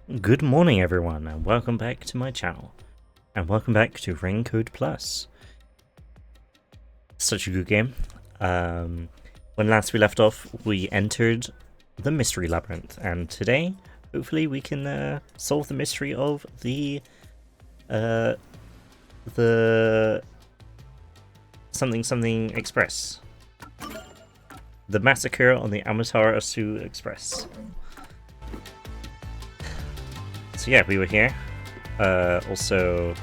Good morning everyone and welcome back to my channel. And welcome back to Raincoat Plus. Such a good game. When last we left off, we entered the mystery labyrinth, and today, hopefully we can solve the mystery of the something express. The massacre on the Amaterasu Express. So yeah, we were here. Also,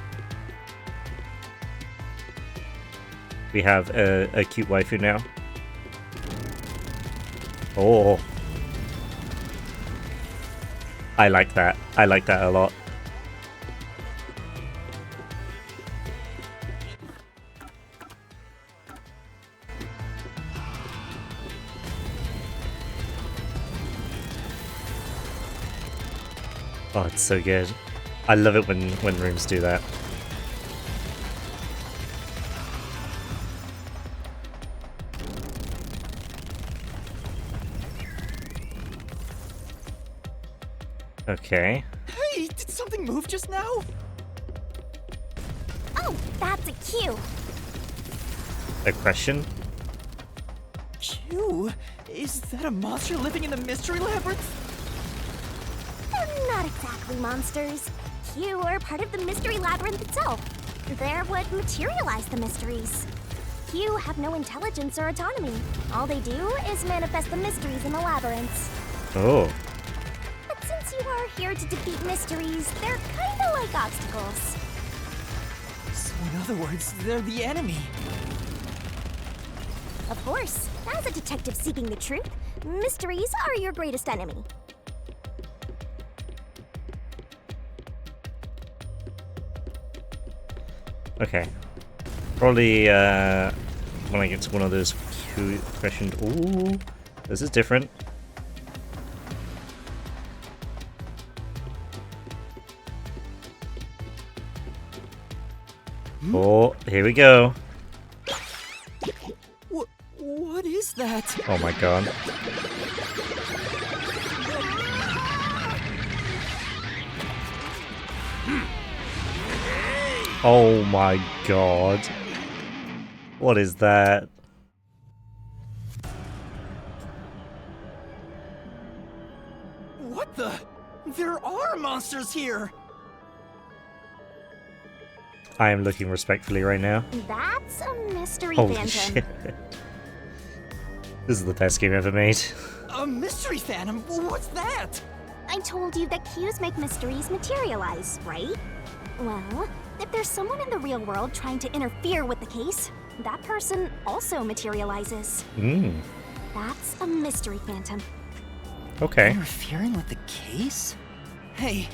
we have a cute waifu now. Oh, I like that. I like that a lot. Oh, it's so good. I love it when rooms do that. Okay. Hey, did something move just now? Oh, that's a Q. A question? Q? Is that a monster living in the mystery labyrinth? They're not exactly monsters. Q are part of the mystery labyrinth itself. They're what materialize the mysteries. Q have no intelligence or autonomy. All they do is manifest the mysteries in the labyrinths. Oh. But since you are here to defeat mysteries, they're kinda like obstacles. So in other words, they're the enemy. Of course, as a detective seeking the truth, mysteries are your greatest enemy. Okay. Probably when I get to one of those cute questions. Ooh, this is different. Oh, here we go. What is that? Oh my god. Oh my god. What is that? What the? There are monsters here! I am looking respectfully right now. That's a mystery Holy phantom. shit. This is the best game ever made. A mystery phantom? What's that? I told you that Qs make mysteries materialize, right? Well, if there's someone in the real world trying to interfere with the case, that person also materializes. That's a mystery phantom. Okay. Interfering with the case? Hey,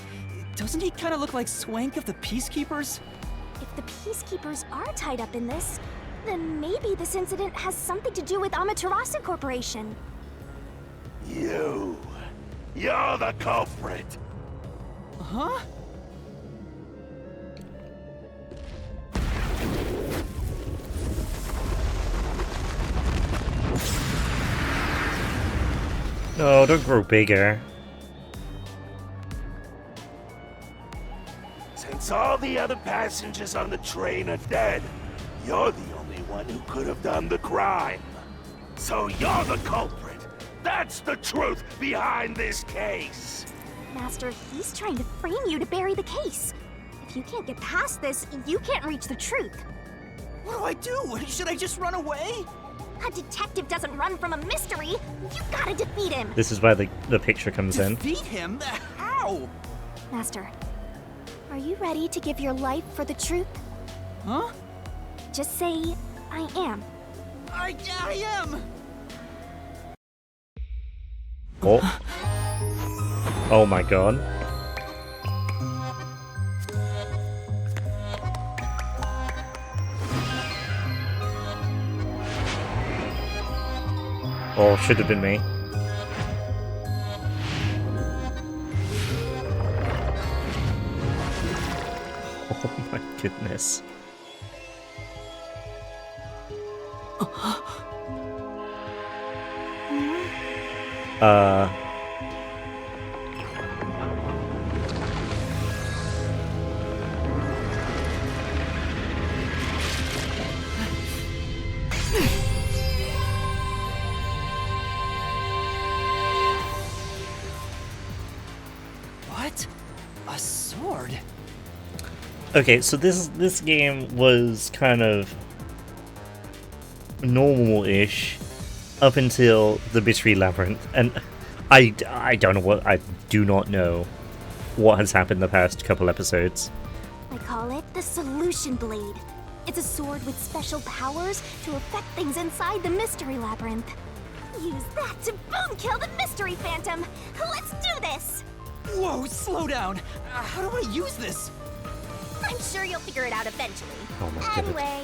doesn't he kind of look like Swank of the Peacekeepers? If the Peacekeepers are tied up in this, then maybe this incident has something to do with Amaterasu Corporation. You're the culprit. Huh? No, don't grow bigger. Since all the other passengers on the train are dead, you're the only one who could have done the crime. So you're the culprit. That's the truth behind this case. Master, he's trying to frame you to bury the case. If you can't get past this, you can't reach the truth. What do? Should I just run away? A detective doesn't run from a mystery. You gotta defeat him. This is where the picture comes in. Defeat him? How? Master, are you ready to give your life for the truth? Huh? Just say, I am. I am! Oh. Oh my god. Oh, should have been me. Oh my goodness. What? A sword? Okay, so this game was kind of normal-ish up until the Mystery Labyrinth, and I don't know what, I do not know what has happened the past couple episodes. I call it the Solution Blade. It's a sword with special powers to affect things inside the Mystery Labyrinth. Use that to boom kill the Mystery Phantom. Let's do this. Whoa, slow down. How do I use this? I'm sure you'll figure it out eventually. Oh my god. Anyway,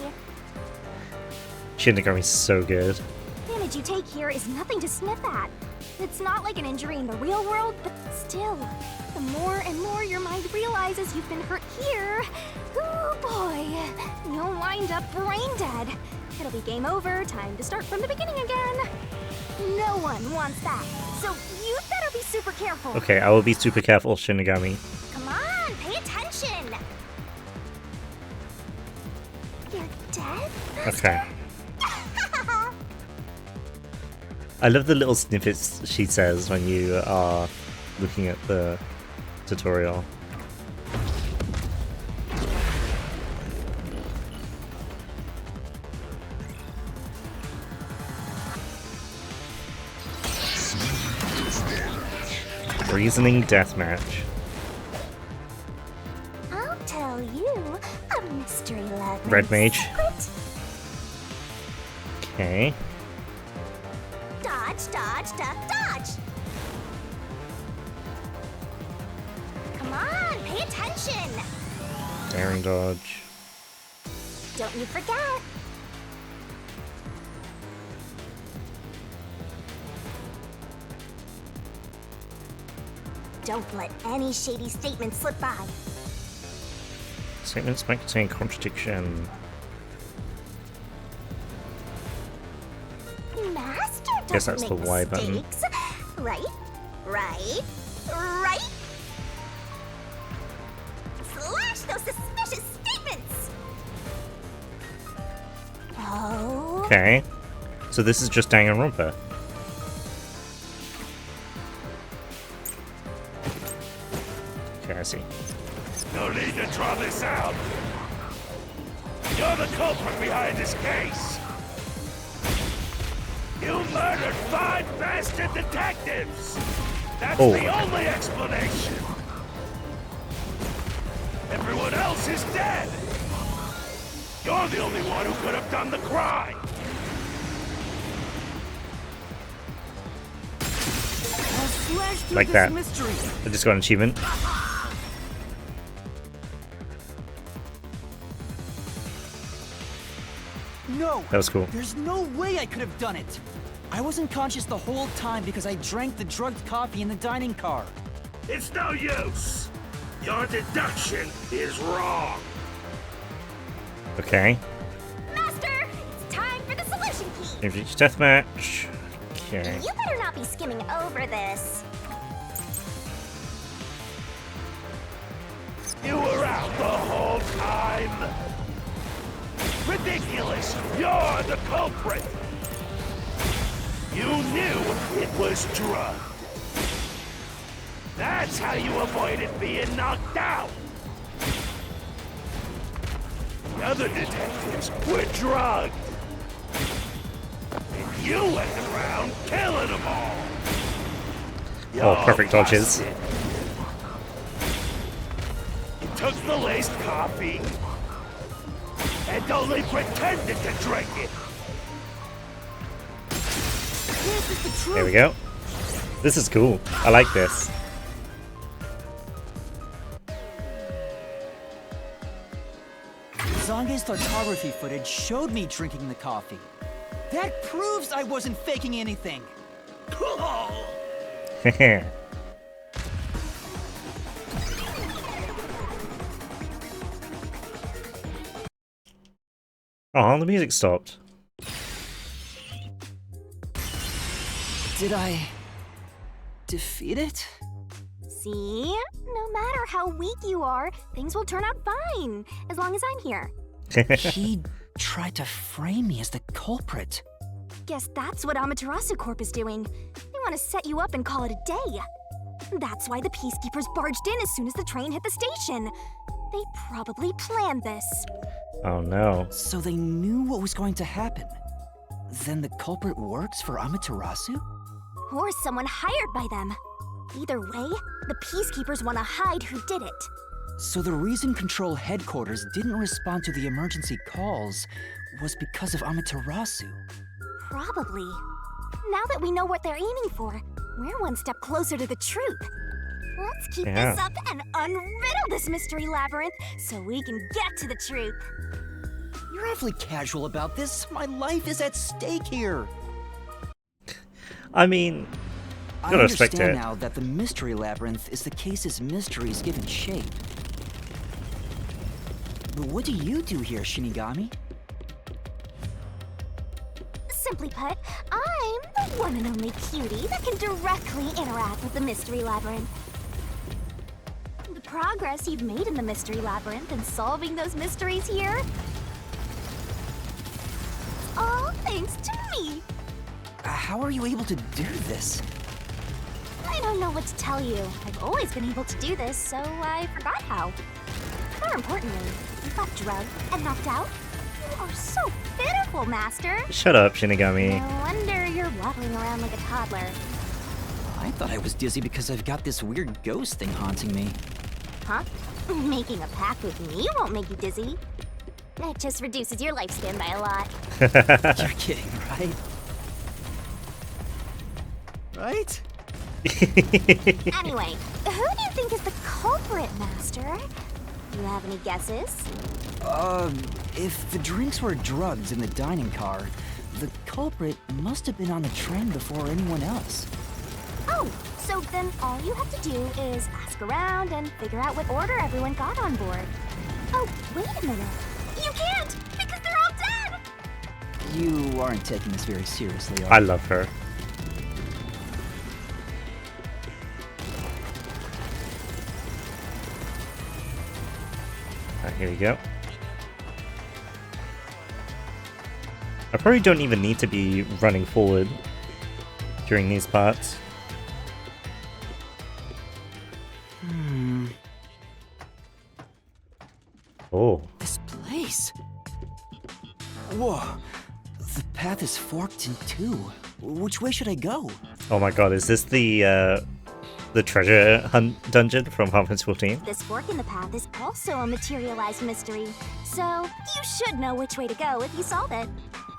Shinigami's so good. damage you take here is nothing to sniff at. It's not like an injury in the real world, but still, the more and more your mind realizes you've been hurt here, oh boy, you'll wind up brain dead. It'll be game over, time to start from the beginning again. No one wants that, so you better be super careful. Okay, I will be super careful, Shinigami. Come on, pay attention. You're dead? Okay. I love the little snippets she says when you are looking at the tutorial. Reasoning deathmatch. I'll tell you a mystery labyrinth Red mage. secret. Okay. Dodge, dodge, duck, dodge. Come on, pay attention. Daring dodge. Don't you forget. Don't let any shady statements slip by. Statements might contain contradiction. Master doesn't Guess that's the make Y button. mistakes. Right? Right? Right? Slash those suspicious statements! Oh. Okay. So this is just Danganronpa. Okay, I see. No need to draw this out. You're the culprit behind this case. You murdered 5 bastard detectives. That's Oh. the only explanation. Everyone else is dead. You're the only one who could have done the crime. I'll slash through Like this that. mystery. I just got an achievement. No. That was cool. There's no way I could have done it. I wasn't conscious the whole time because I drank the drugged coffee in the dining car. It's no use. Your deduction is wrong. Okay. Master, it's time for the solution key. Introduce deathmatch. Okay. You better not be skimming over this. You were out the whole time. Ridiculous. You're the culprit. You knew it was drugged. That's how you avoided being knocked out. The other detectives were drugged. And you went around killing them all. Oh, perfect You're dodges. busted. You took the laced coffee and only pretended to drink it. This is the truth. There we go. This is cool. I like this. Zange's photography footage showed me drinking the coffee. That proves I wasn't faking anything. Heh. Oh, the music stopped. Did I defeat it? See? No matter how weak you are, things will turn out fine, as long as I'm here. He tried to frame me as the culprit. Guess that's what Amaterasu Corp is doing. They want to set you up and call it a day. That's why the peacekeepers barged in as soon as the train hit the station. They probably planned this. Oh no. So they knew what was going to happen. Then the culprit works for Amaterasu? Or someone hired by them. Either way, the peacekeepers want to hide who did it. So the reason Control Headquarters didn't respond to the emergency calls was because of Amaterasu. Probably. Now that we know what they're aiming for, we're one step closer to the truth. Let's keep this up and unriddle this mystery labyrinth so we can get to the truth. You're awfully casual about this. My life is at stake here. I mean, I gotta respect understand it. now that the mystery labyrinth is the case's mysteries given shape. But what do you do here, Shinigami? Simply put, I'm the one and only cutie that can directly interact with the mystery labyrinth. The progress you've made in the mystery labyrinth and solving those mysteries here, all thanks to me. How are you able to do this? I don't know what to tell you. I've always been able to do this, so I forgot how. More importantly, you got drugged and knocked out. You are so pitiful, Master. Shut up, Shinigami. No wonder you're wobbling around like a toddler. I thought I was dizzy because I've got this weird ghost thing haunting me. Huh? Making a pact with me won't make you dizzy. It just reduces your lifespan by a lot. You're kidding, right? Right? Anyway, who do you think is the culprit, Master? You have any guesses? If the drinks were drugs in the dining car, the culprit must have been on the train before anyone else. Oh, so then all you have to do is ask around and figure out what order everyone got on board. Oh, wait a minute. You can't, because they're all dead! You aren't taking this very seriously, I are you? love her. Here we go. I probably don't even need to be running forward during these parts. Oh. This place. Whoa. The path is forked in two. Which way should I go? Oh my god, is this the treasure hunt dungeon from Final Fantasy 14? This fork in the path is also a materialized mystery, so you should know which way to go if you solve it.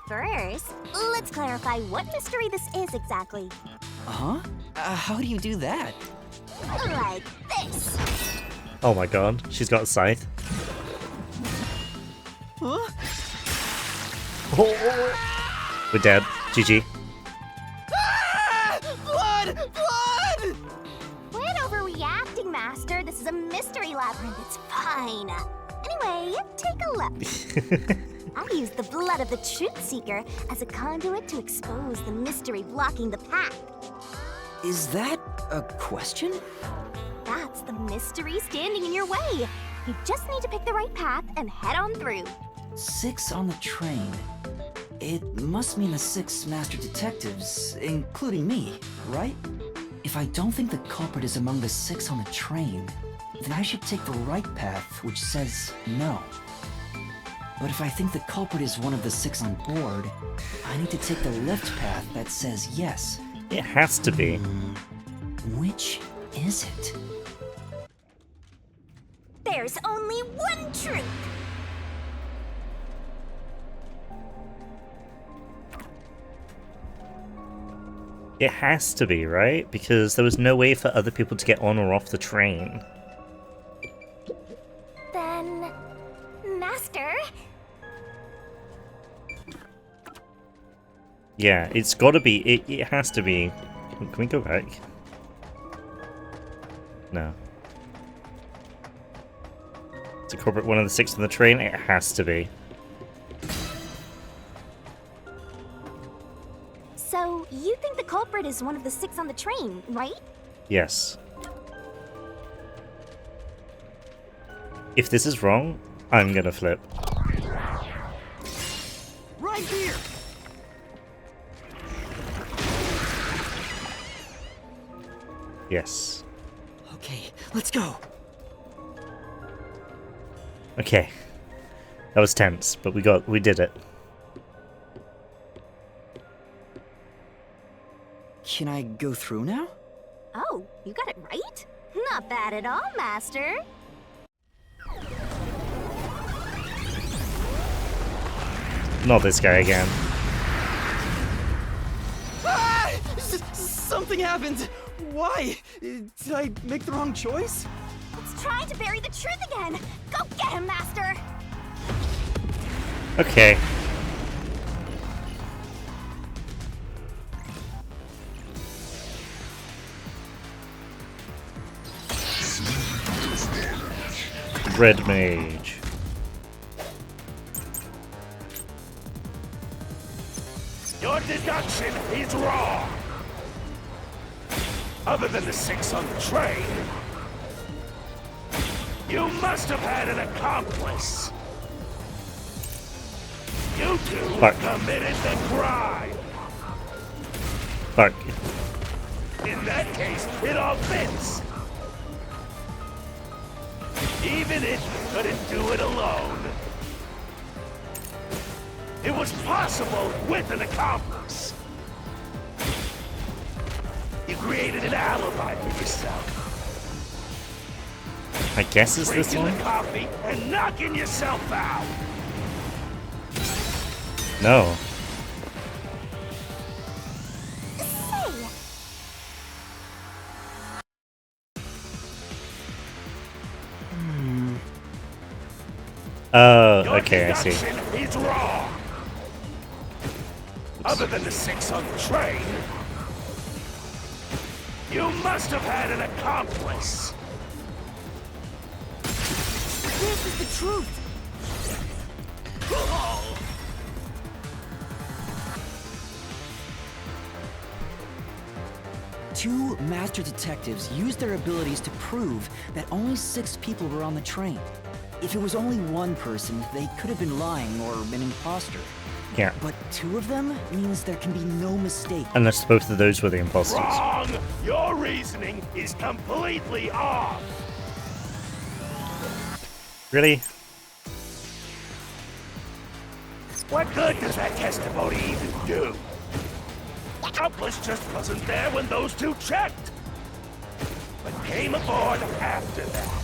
First, let's clarify what mystery this is exactly. Huh? How do you do that? Like this. Oh my god, she's got a scythe. Huh? Oh. We're dead. GG. Blood! Blood! Quit overreacting, Master. This is a mystery labyrinth. It's fine. Anyway, take a look. I used the blood of the Truth Seeker as a conduit to expose the mystery blocking the path. Is that a question? That's the mystery standing in your way. You just need to pick the right path and head on through. 6 on the train. It must mean the 6 master detectives, including me, right? If I don't think the culprit is among the 6 on the train, then I should take the right path, which says no. But if I think the culprit is one of the 6 on board, I need to take the left path that says yes. It has to be. Which is it? There's only one truth. It has to be, right? Because there was no way for other people to get on or off the train. Then, Master, Yeah, it's gotta be. It has to be. Can we go back? No. To corporate one of the 6 on the train? It has to be. so you think the culprit is one of the 6 on the train, right? Yes. If this is wrong, I'm gonna flip. Right here! Yes. Okay, let's go. Okay. That was tense, but we did it. Can I go through now? Oh, you got it right? Not bad at all, Master. Not this guy again. Ah! Something happened. Why? Did I make the wrong choice? It's trying to bury the truth again. Go get him, Master. Okay. Red Mage. Your deduction is wrong. Other than the 6 on the train, you must have had an accomplice. You two Fuck. committed the crime. Fuck. In that case, it all fits. Even if you couldn't do it alone. It was possible with an accomplice. You created an alibi for yourself. I guess it's this Drinking one? the coffee and knocking yourself out. No. Say, Oh, Your okay, I see. deduction is wrong. Other than the 6 on the train, you must have had an accomplice. This is the truth. Two master detectives used their abilities to prove that only 6 people were on the train. If it was only one person, they could have been lying or an imposter. Yeah. But 2 of them means there can be no mistake. Unless both of those were the imposters. Wrong! Your reasoning is completely off. Really? What good does that testimony even do? Accomplice just wasn't there when those 2 checked, but came aboard after that.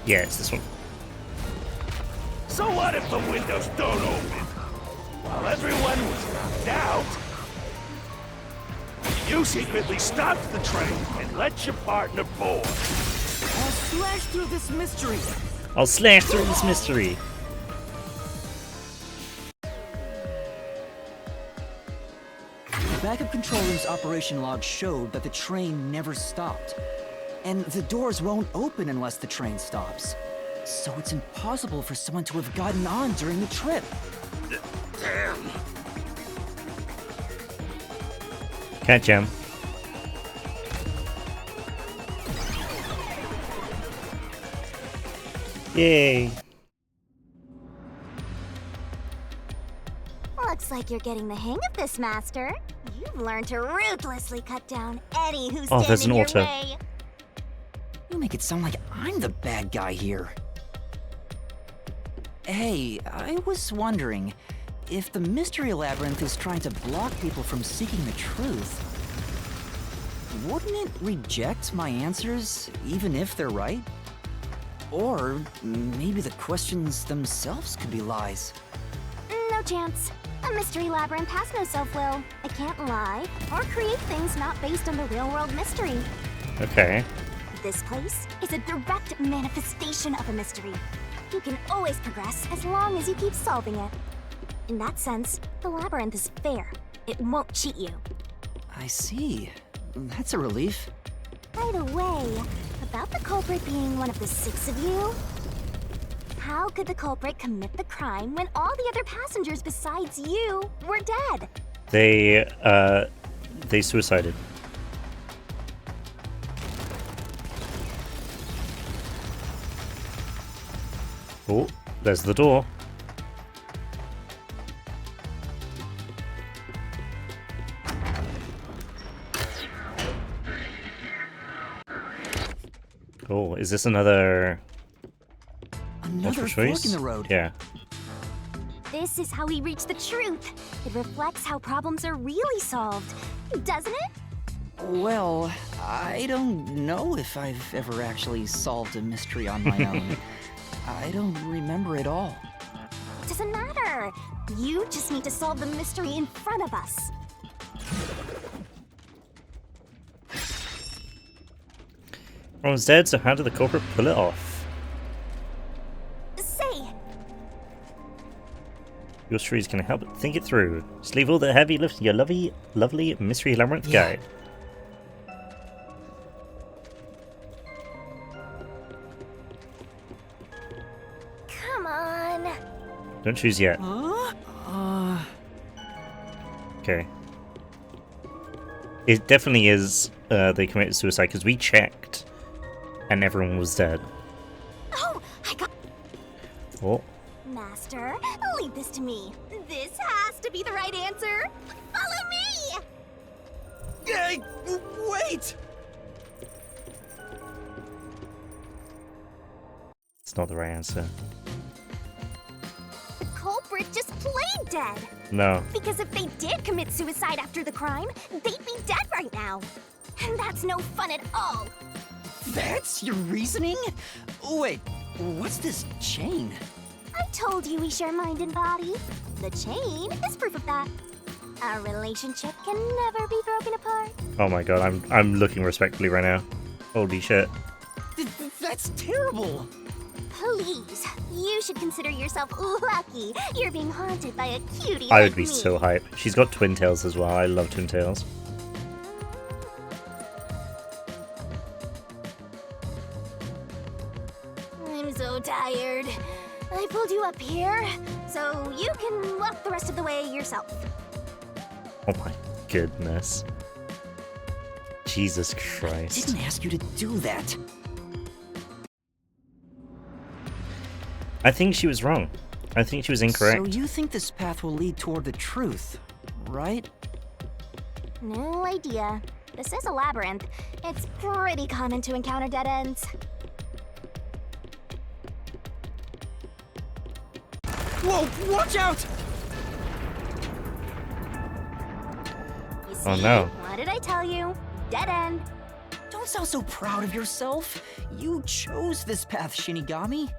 Yeah, it's this one. So what if the windows don't open? While everyone was knocked out, you secretly stopped the train and let your partner board. I'll slash through this mystery. I'll slash through this mystery. The backup control room's operation log showed that the train never stopped. And the doors won't open unless the train stops. So it's impossible for someone to have gotten on during the trip. Damn. Catch him. Yay. looks like you're getting the hang of this, Master. You've learned to ruthlessly cut down any who Oh, stand there's in an your auto. way. You make it sound like I'm the bad guy here. Hey, I was wondering, if the Mystery Labyrinth is trying to block people from seeking the truth, wouldn't it reject my answers, even if they're right? Or maybe the questions themselves could be lies. No chance. A Mystery Labyrinth has no self-will. It can't lie or create things not based on the real-world mystery. Okay. This place is a direct manifestation of a mystery. You can always progress as long as you keep solving it. In that sense, the labyrinth is fair. It won't cheat you. I see. That's a relief. By the way, about the culprit being one of the 6 of you, how could the culprit commit the crime when all the other passengers besides you were dead? They suicided. Oh, there's the door. Oh, is this another Another multiple fork choice? in the road. Yeah. This is how we reach the truth. It reflects how problems are really solved, doesn't it? Well, I don't know if I've ever actually solved a mystery on my own. I don't remember it all. Doesn't matter. You just need to solve the mystery in front of us. Everyone's dead, so how did the culprit pull it off? Say, Your trees can help think it through. Just leave all the heavy lifting to your lovely mystery labyrinth Yeah. guide. come on. Don't choose yet. Huh? Okay. It definitely is they committed suicide because we checked and everyone was dead. Oh, I got. Oh, Master, leave this to me. This has to be the right answer. Follow me! Hey, wait! it's not the right answer. The culprit just played dead. No. Because if they did commit suicide after the crime, they'd be dead right now. And that's no fun at all. That's your reasoning? Wait, what's this chain? I told you we share mind and body. The chain is proof of that. Our relationship can never be broken apart. Oh my god, I'm looking respectfully right now. Holy shit. That's terrible! Please, you should consider yourself lucky you're being haunted by a cutie I like would be me. so hype. She's got twin tails as well. I love twin tails. I'm so tired. I pulled you up here, so you can walk the rest of the way yourself. Oh my goodness. Jesus Christ. Didn't ask you to do that. I think she was wrong. I think she was incorrect. So you think this path will lead toward the truth, right? No idea. This is a labyrinth. It's pretty common to encounter dead ends. Whoa, watch out! You see? Oh, no. What did I tell you? Dead end. Don't sound so proud of yourself. You chose this path, Shinigami.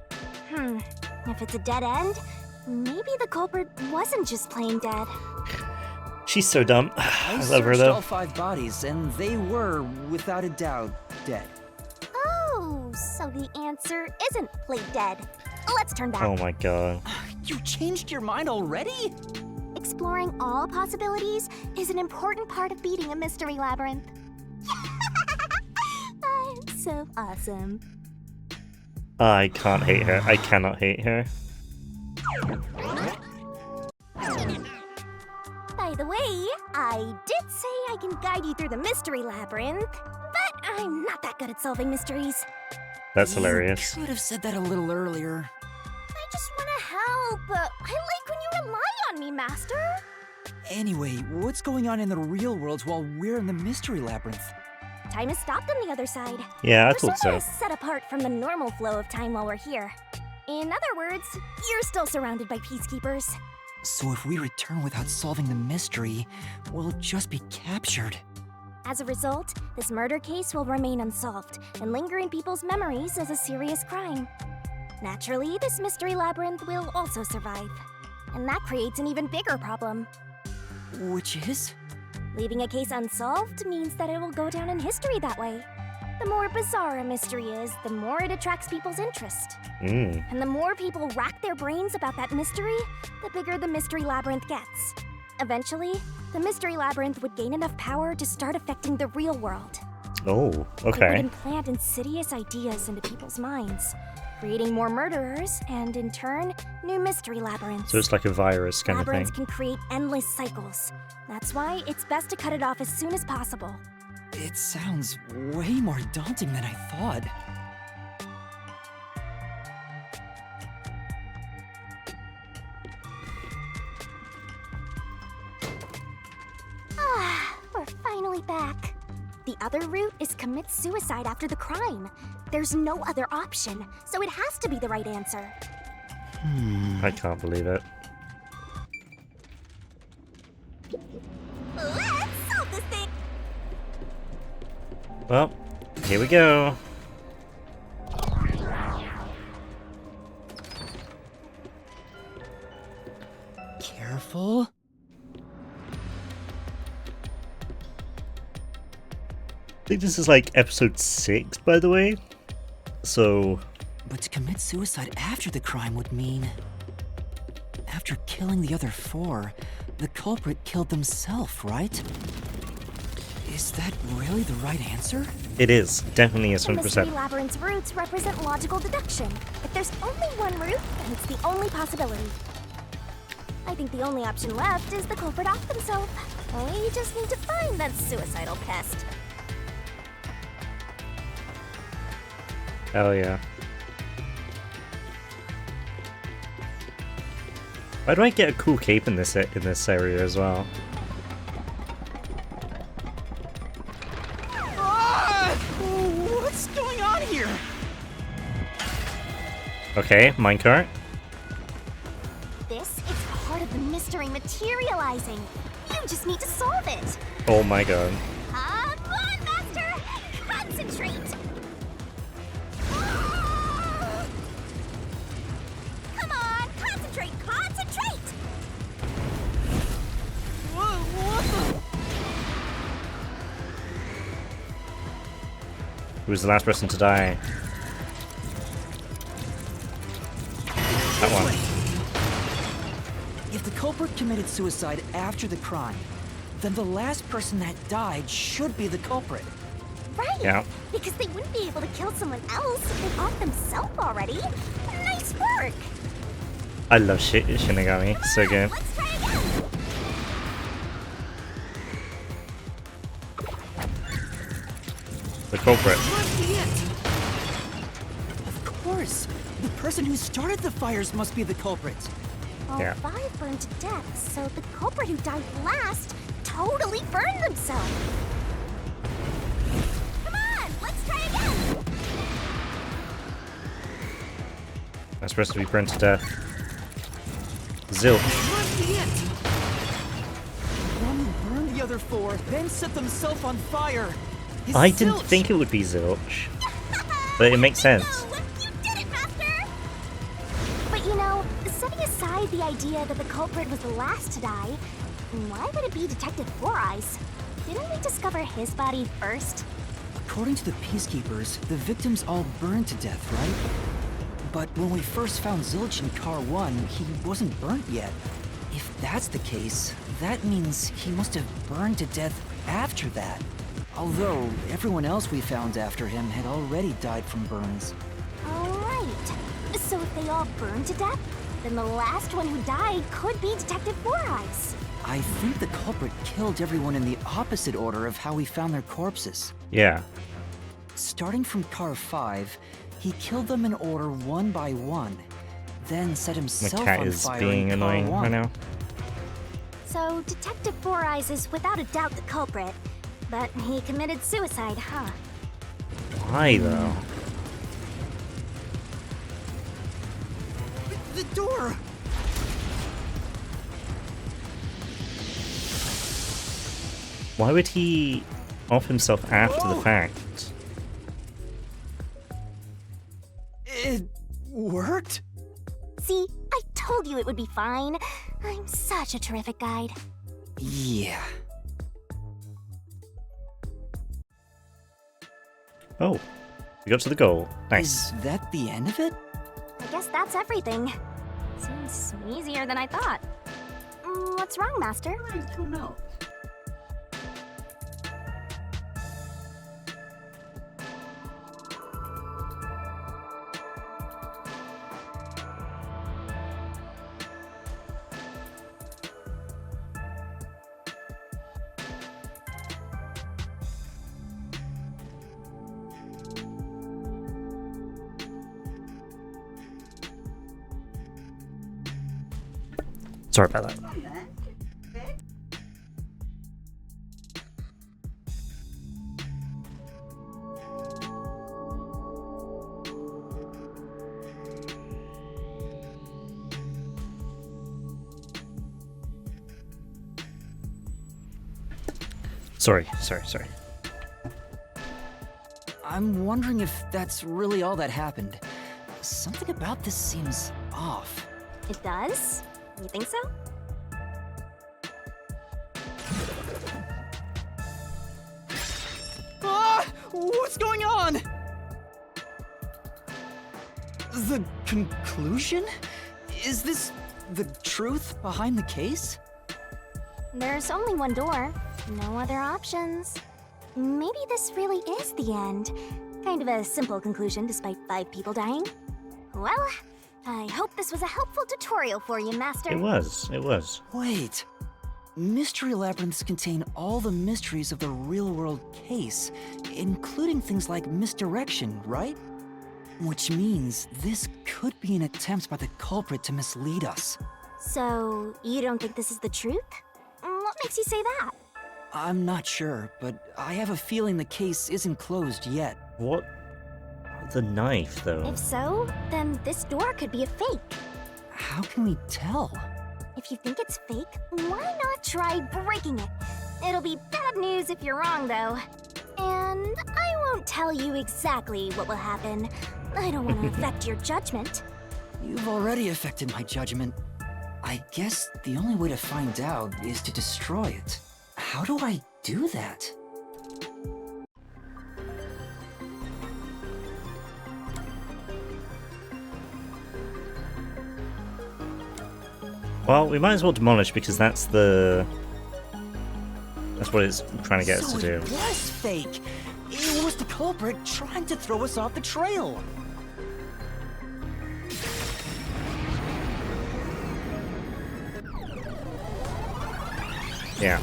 If it's a dead end, maybe the culprit wasn't just plain dead. She's so dumb. I I love her searched though. all 5 bodies, and they were, without a doubt, dead. Oh, so the answer isn't plain dead. Let's turn back. Oh my god. You changed your mind already? Exploring all possibilities is an important part of beating a mystery labyrinth. I'm so awesome. I can't hate her. I cannot hate her. By the way, I did say I can guide you through the mystery labyrinth, but I'm not that good at solving mysteries. That's hilarious. You could have said that a little earlier. I just want to help. I like when you rely on me, Master. Anyway, what's going on in the real world while we're in the mystery labyrinth? Time has stopped on the other side. Yeah, I We're thought sort so. of set apart from the normal flow of time while we're here. In other words, you're still surrounded by peacekeepers. So if we return without solving the mystery, we'll just be captured. As a result, this murder case will remain unsolved and linger in people's memories as a serious crime. Naturally, this mystery labyrinth will also survive. And that creates an even bigger problem. Which is? Leaving a case unsolved means that it will go down in history that way. The more bizarre a mystery is, the more it attracts people's interest. And the more people rack their brains about that mystery, the bigger the mystery labyrinth gets. Eventually, the mystery labyrinth would gain enough power to start affecting the real world. Oh, It would okay. implant insidious ideas into people's minds, creating more murderers and, in turn, new mystery labyrinths. So it's like a virus kind of Labyrinths thing. can create endless cycles. That's why it's best to cut it off as soon as possible. It sounds way more daunting than I thought. Ah, we're finally back. The other route is commit suicide after the crime. There's no other option, so it has to be the right answer. I can't believe it. Let's solve this thing! Well, here we go. Careful. I think this is like episode 6, by the way. So, But to commit suicide after the crime would mean... After killing the other 4, the culprit killed themselves, right? Is that really the right answer? it is. Definitely is The Mystery 100%. Labyrinth's roots represent logical deduction. If there's only one route, then it's the only possibility. I think the only option left is the culprit off themselves. We just need to find that suicidal pest. Oh yeah. Why do I get a cool cape in this area as well? What's going on here? Okay, minecart. This is part of the mystery materializing. You just need to solve it. Oh my god. Come on, Master! Concentrate! Come on, concentrate, concentrate! Who was the last person to die? That one. If the culprit committed suicide after the crime, then the last person that died should be the culprit. Right! Yeah. Because they wouldn't be able to kill someone else if they off themselves already. Nice work! I love Shinigami. So good. Let's try again! The culprit. Must be it! Of course! The person who started the fires must be the culprit. All Yeah. 5 burned to death, so the culprit who died last totally burned themselves. Come on, let's try again! I'm supposed to be burned to death. Zilch. Must be it! One who burned the other 4, then set themselves on fire. Is I didn't Zilch. think it would be Zilch. But it makes sense. No, you did it, Master! But you know, setting aside the idea that the culprit was the last to die, why would it be Detective Four Eyes? Didn't we discover his body first? According to the Peacekeepers, the victims all burned to death, right? But when we first found Zilch in Car 1, he wasn't burnt yet. If that's the case, that means he must have burned to death after that. Although, everyone else we found after him had already died from burns. Alright. So if they all burned to death, then the last one who died could be Detective Four Eyes. I think the culprit killed everyone in the opposite order of how we found their corpses. Yeah. Starting from Car 5, he killed them in order one by one, then set My himself cat on is fire being in Car annoying 1. right now. So Detective Four Eyes is without a doubt the culprit, but he committed suicide, huh? Why though? The door! Why would he off himself after the Whoa. fact? It worked? See, I told you it would be fine. I'm such a terrific guide. Yeah. Oh, we got to the goal. Nice. Is that the end of it? I guess that's everything. Seems easier than I thought. What's wrong, Master? I don't know. Sorry about that. Sorry. I'm wondering if that's really all that happened. Something about this seems off. It does? You think so? Ah! What's going on? The conclusion? Is this the truth behind the case? There's only one door. No other options. Maybe this really is the end. Kind of a simple conclusion despite 5 people dying. Well, I hope this was a helpful tutorial for you, Master. It was. Wait. Mystery labyrinths contain all the mysteries of the real-world case, including things like misdirection, right? Which means this could be an attempt by the culprit to mislead us. So, you don't think this is the truth? What makes you say that? I'm not sure, but I have a feeling the case isn't closed yet. What? The knife, though. If so, then this door could be a fake. How can we tell? If you think it's fake, why not try breaking it? It'll be bad news if you're wrong, though. And I won't tell you exactly what will happen. I don't want to affect your judgment. You've already affected my judgment. I guess the only way to find out is to destroy it. How do I do that? Well, we might as well demolish because that's what it's trying to get us to do. It was fake. It was the culprit trying to throw us off the trail. Yeah.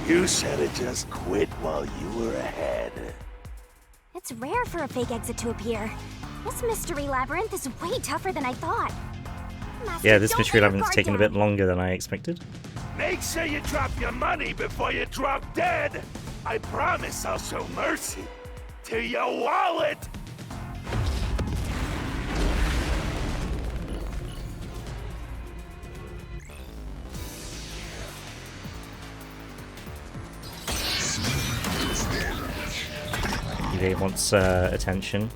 You should have just quit while you were ahead. It's rare for a fake exit to appear. This mystery labyrinth is way tougher than I thought. Master, Yeah, this don't mystery let your labyrinth's guard taken a down. bit longer than I expected. Make sure you drop your money before you drop dead. I promise I'll show mercy to your wallet. He wants attention.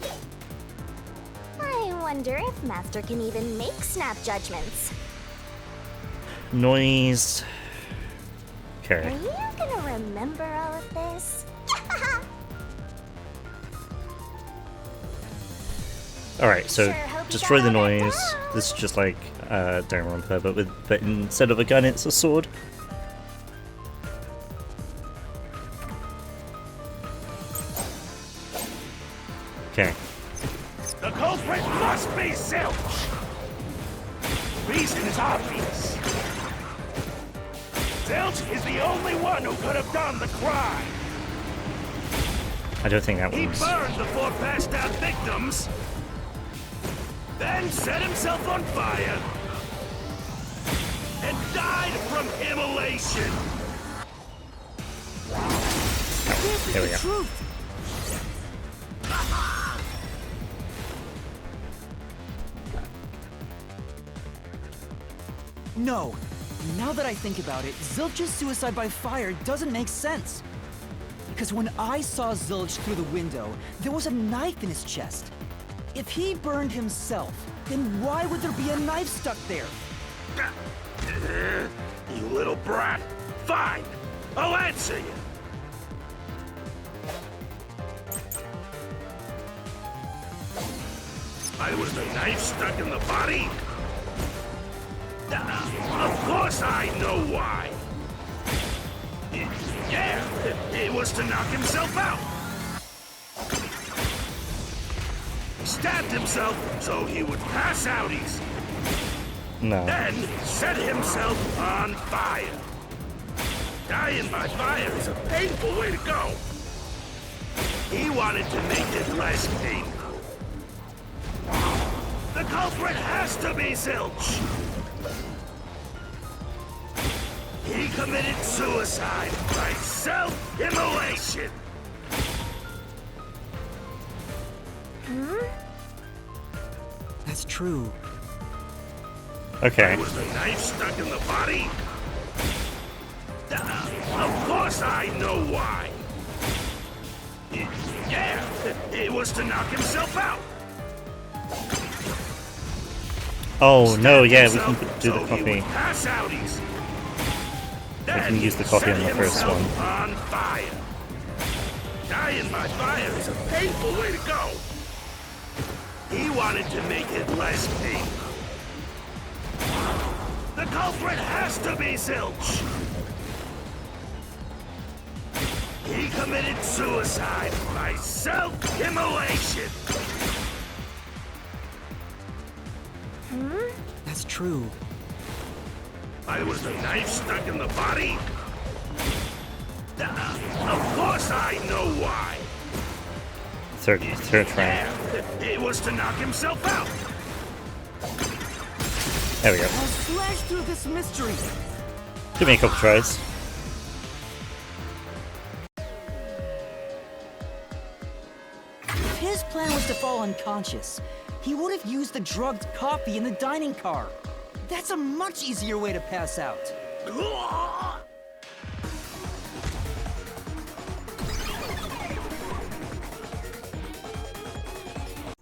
I wonder if Master can even make snap judgments. Noise. Are Okay. you gonna remember all of this? Alright, so Sure hope you destroy got the all that noise. down. This is just like Danganronpa, but instead of a gun, it's a sword. Okay. The culprit must be Zilch. Reason is obvious. Zilch is the only one who could have done the crime. I don't think that He was. burned the 4 passed out victims, then set himself on fire, and died from immolation. There we go. Truth. No. Now that I think about it, Zilch's suicide by fire doesn't make sense. Because when I saw Zilch through the window, there was a knife in his chest. If he burned himself, then why would there be a knife stuck there? You little brat. Fine. I'll answer you. Why was the knife stuck in the body? Of course I know why. Yeah, it was to knock himself out. He stabbed himself so he would pass out easy. No. Then set himself on fire. Dying by fire is a painful way to go. He wanted to make it less painful. The culprit has to be Zilch. He committed suicide by self-immolation. That's true. Okay. Was the knife stuck in the body? Of course I know why. Yeah, it was to knock himself out. Oh no, yeah, we can do So the he copy. would pass out easy. We can use the copy on the first Set one. himself on fire. Dying by fire is a painful way to go. He wanted to make it less painful. The culprit has to be Zilch. He committed suicide by self-immolation. That's true. Why was the knife stuck in the body? Of course I know why. Third try. Yeah, it was to knock himself out. There we go. I'll slash through this mystery. Give me a couple tries. If his plan was to fall unconscious, he would have used the drugged coffee in the dining car. That's a much easier way to pass out.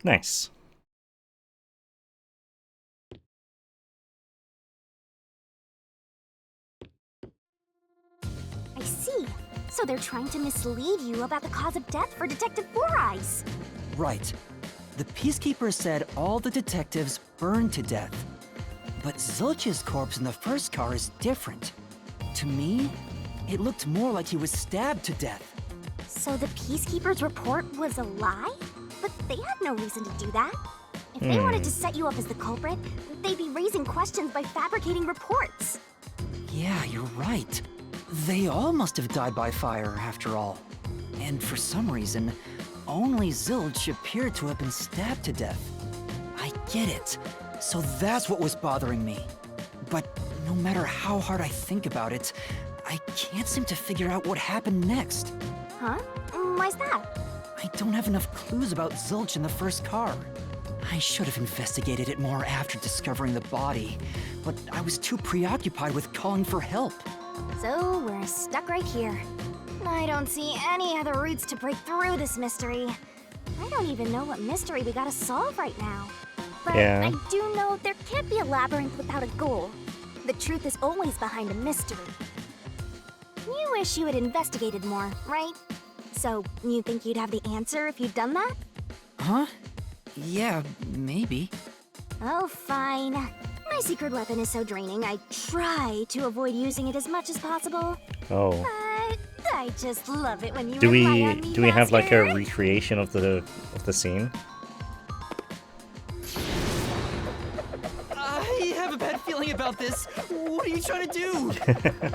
Nice. I see. So they're trying to mislead you about the cause of death for Detective Four Eyes. Right. The Peacekeeper said all the detectives burned to death. But Zilch's corpse in the first car is different. To me, it looked more like he was stabbed to death. So the Peacekeeper's report was a lie? But they had no reason to do that. If they wanted to set you up as the culprit, they'd be raising questions by fabricating reports. Yeah, you're right. They all must have died by fire, after all. And for some reason, only Zilch appeared to have been stabbed to death. I get it. So that's what was bothering me. But no matter how hard I think about it, I can't seem to figure out what happened next. Huh? Why's that? I don't have enough clues about Zilch in the first car. I should have investigated it more after discovering the body, but I was too preoccupied with calling for help. So we're stuck right here. I don't see any other routes to break through this mystery. I don't even know what mystery we gotta solve right now. But Yeah. I do know there can't be a labyrinth without a goal. The truth is always behind a mystery. You wish you had investigated more, right? So, you think you'd have the answer if you'd done that? Huh? Yeah, maybe. Oh, fine. My secret weapon is so draining, I try to avoid using it as much as possible. Oh. But I just love it when you Do rely we on me, do we have like a Master. recreation of the scene? I have a bad feeling about this. What are you trying to do?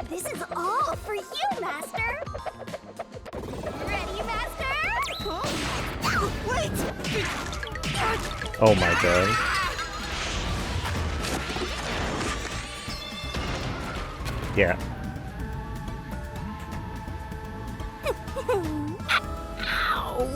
This is all for you, Master! Ready, Master? Huh? Wait! Oh my god. Yeah. Ow!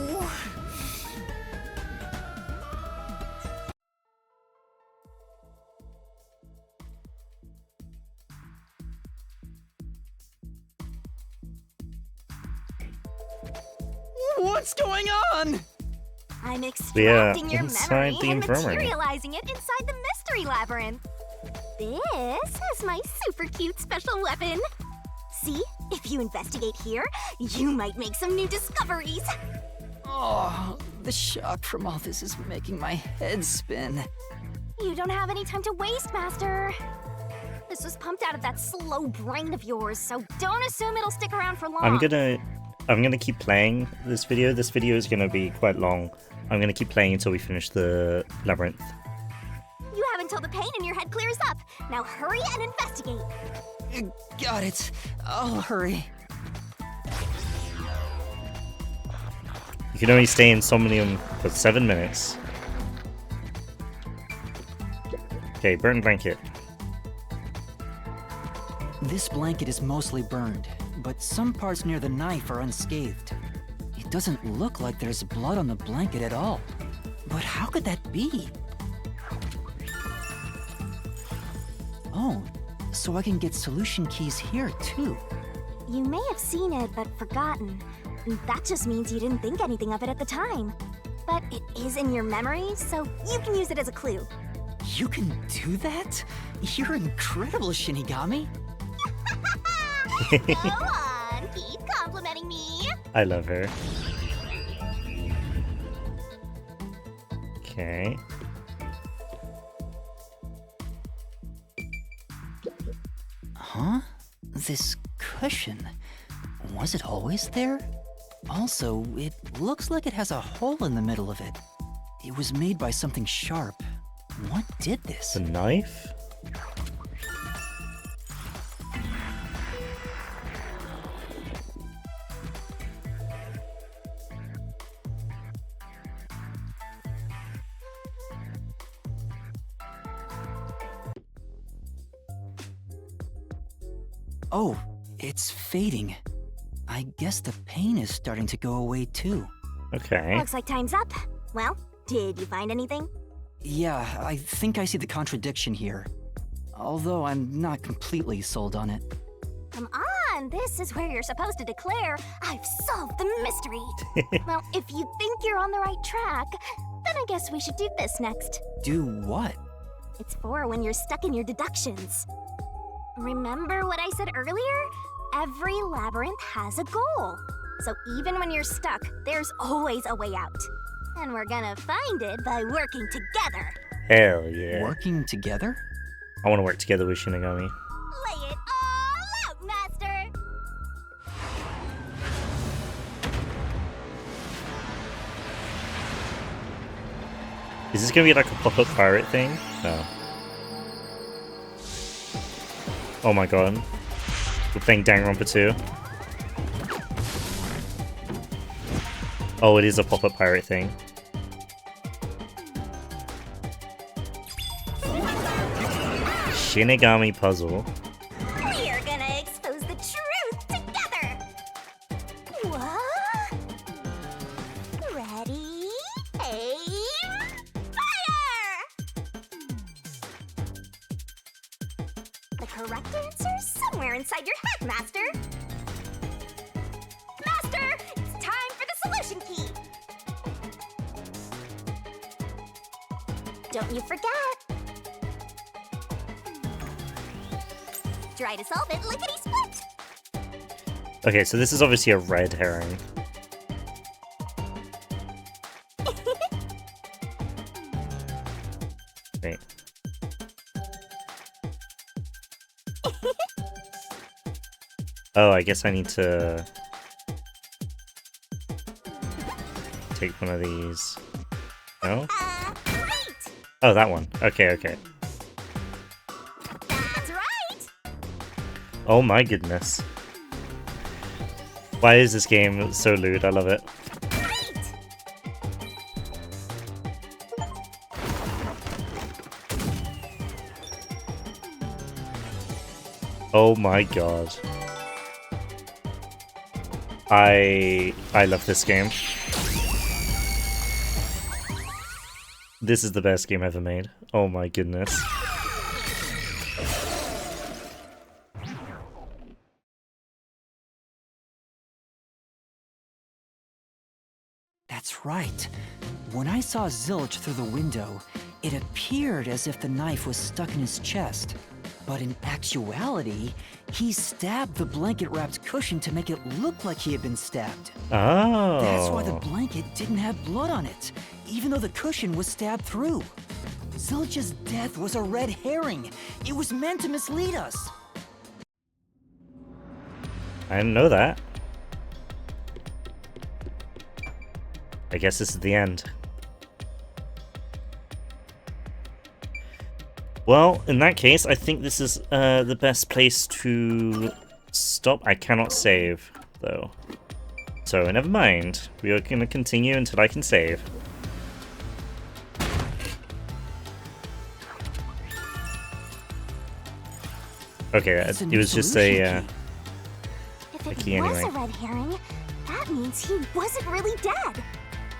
What's going on? I'm extracting your inside memory the and infirmary. materializing it inside the mystery labyrinth. This is my super cute special weapon. See, if you investigate here, you might make some new discoveries. Oh, the shock from all this is making my head spin. You don't have any time to waste, Master. This was pumped out of that slow brain of yours, so don't assume it'll stick around for long. I'm gonna keep playing this video. This video is gonna be quite long. I'm gonna keep playing until we finish the labyrinth. You have until the pain in your head clears up. Now hurry and investigate. Got it. I'll hurry. You can only stay in Somnium for 7 minutes. Okay, burn blanket. This blanket is mostly burned, but some parts near the knife are unscathed. It doesn't look like there's blood on the blanket at all. But how could that be? Oh, so I can get solution keys here too. You may have seen it but forgotten. That just means you didn't think anything of it at the time. But it is in your memory, so you can use it as a clue. You can do that? You're incredible, Shinigami. Go on, keep complimenting me. I love her. Okay. Huh? This cushion, was it always there? Also, it looks like it has a hole in the middle of it. It was made by something sharp. What did this? The knife? Oh, it's fading. I guess the pain is starting to go away too. Okay. Looks like time's up. Well, did you find anything? Yeah, I think I see the contradiction here. Although I'm not completely sold on it. Come on, this is where you're supposed to declare, I've solved the mystery. Well, if you think you're on the right track, then I guess we should do this next. Do what? It's for when you're stuck in your deductions. Remember what I said earlier? Every labyrinth has a goal. So even when you're stuck, there's always a way out. And we're gonna find it by working together. Hell yeah. Working together? I want to work together with Shinigami. Lay it all out, Master! Is this gonna be like a pop-up pirate thing? No. Oh my god. We're playing Danganronpa 2. Oh, it is a pop-up pirate thing. Shinigami puzzle. We're gonna expose the truth together! What? Ready? Aim! Fire! The correct answer's somewhere inside your head, Master! Master, it's time for the solution key! Don't you forget! Try to solve it lickety-split! Okay, so this is obviously a red herring. Wait. Oh, I guess I need to take one of these. No? Great! Oh, that one. Okay, okay. That's right! Oh my goodness. Why is this game so lewd? I love it. Great! Oh my god. I love this game. This is the best game ever made. Oh my goodness. That's right. When I saw Zilch through the window, it appeared as if the knife was stuck in his chest. But in actuality, he stabbed the blanket-wrapped cushion to make it look like he had been stabbed. Oh. That's why the blanket didn't have blood on it, even though the cushion was stabbed through. Zilch's death was a red herring. It was meant to mislead us. I didn't know that. I guess this is the end. Well, in that case, I think this is the best place to stop. I cannot save, though. So, never mind. We are going to continue until I can save. Okay, it was just a... If it key was anyway. a red herring, that means he wasn't really dead.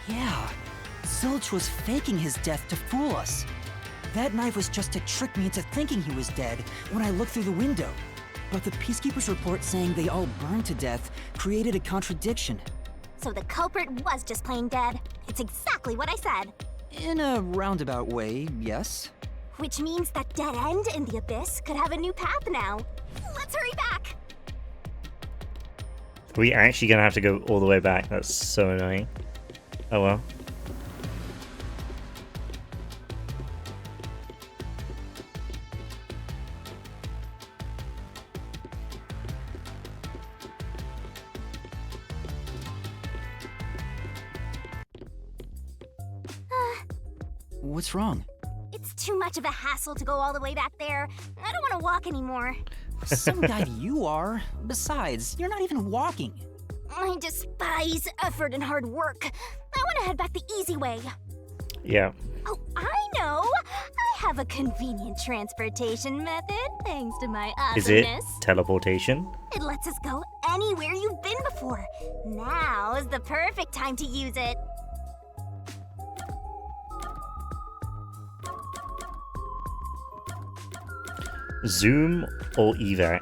Yeah, Zilch was faking his death to fool us. That knife was just to trick me into thinking he was dead when I looked through the window. But the Peacekeeper's report saying they all burned to death created a contradiction. So the culprit was just plain dead. It's exactly what I said. In a roundabout way, yes. Which means that dead end in the abyss could have a new path now. Let's hurry back. Are we actually gonna have to go all the way back? That's so annoying. Oh well. What's wrong? It's too much of a hassle to go all the way back there. I don't want to walk anymore. Some guide you are. Besides, you're not even walking. I despise effort and hard work. I want to head back the easy way. Yeah. Oh, I know! I have a convenient transportation method, thanks to my Is it awesomeness. teleportation? It lets us go anywhere you've been before. Now is the perfect time to use it. Zoom or evac?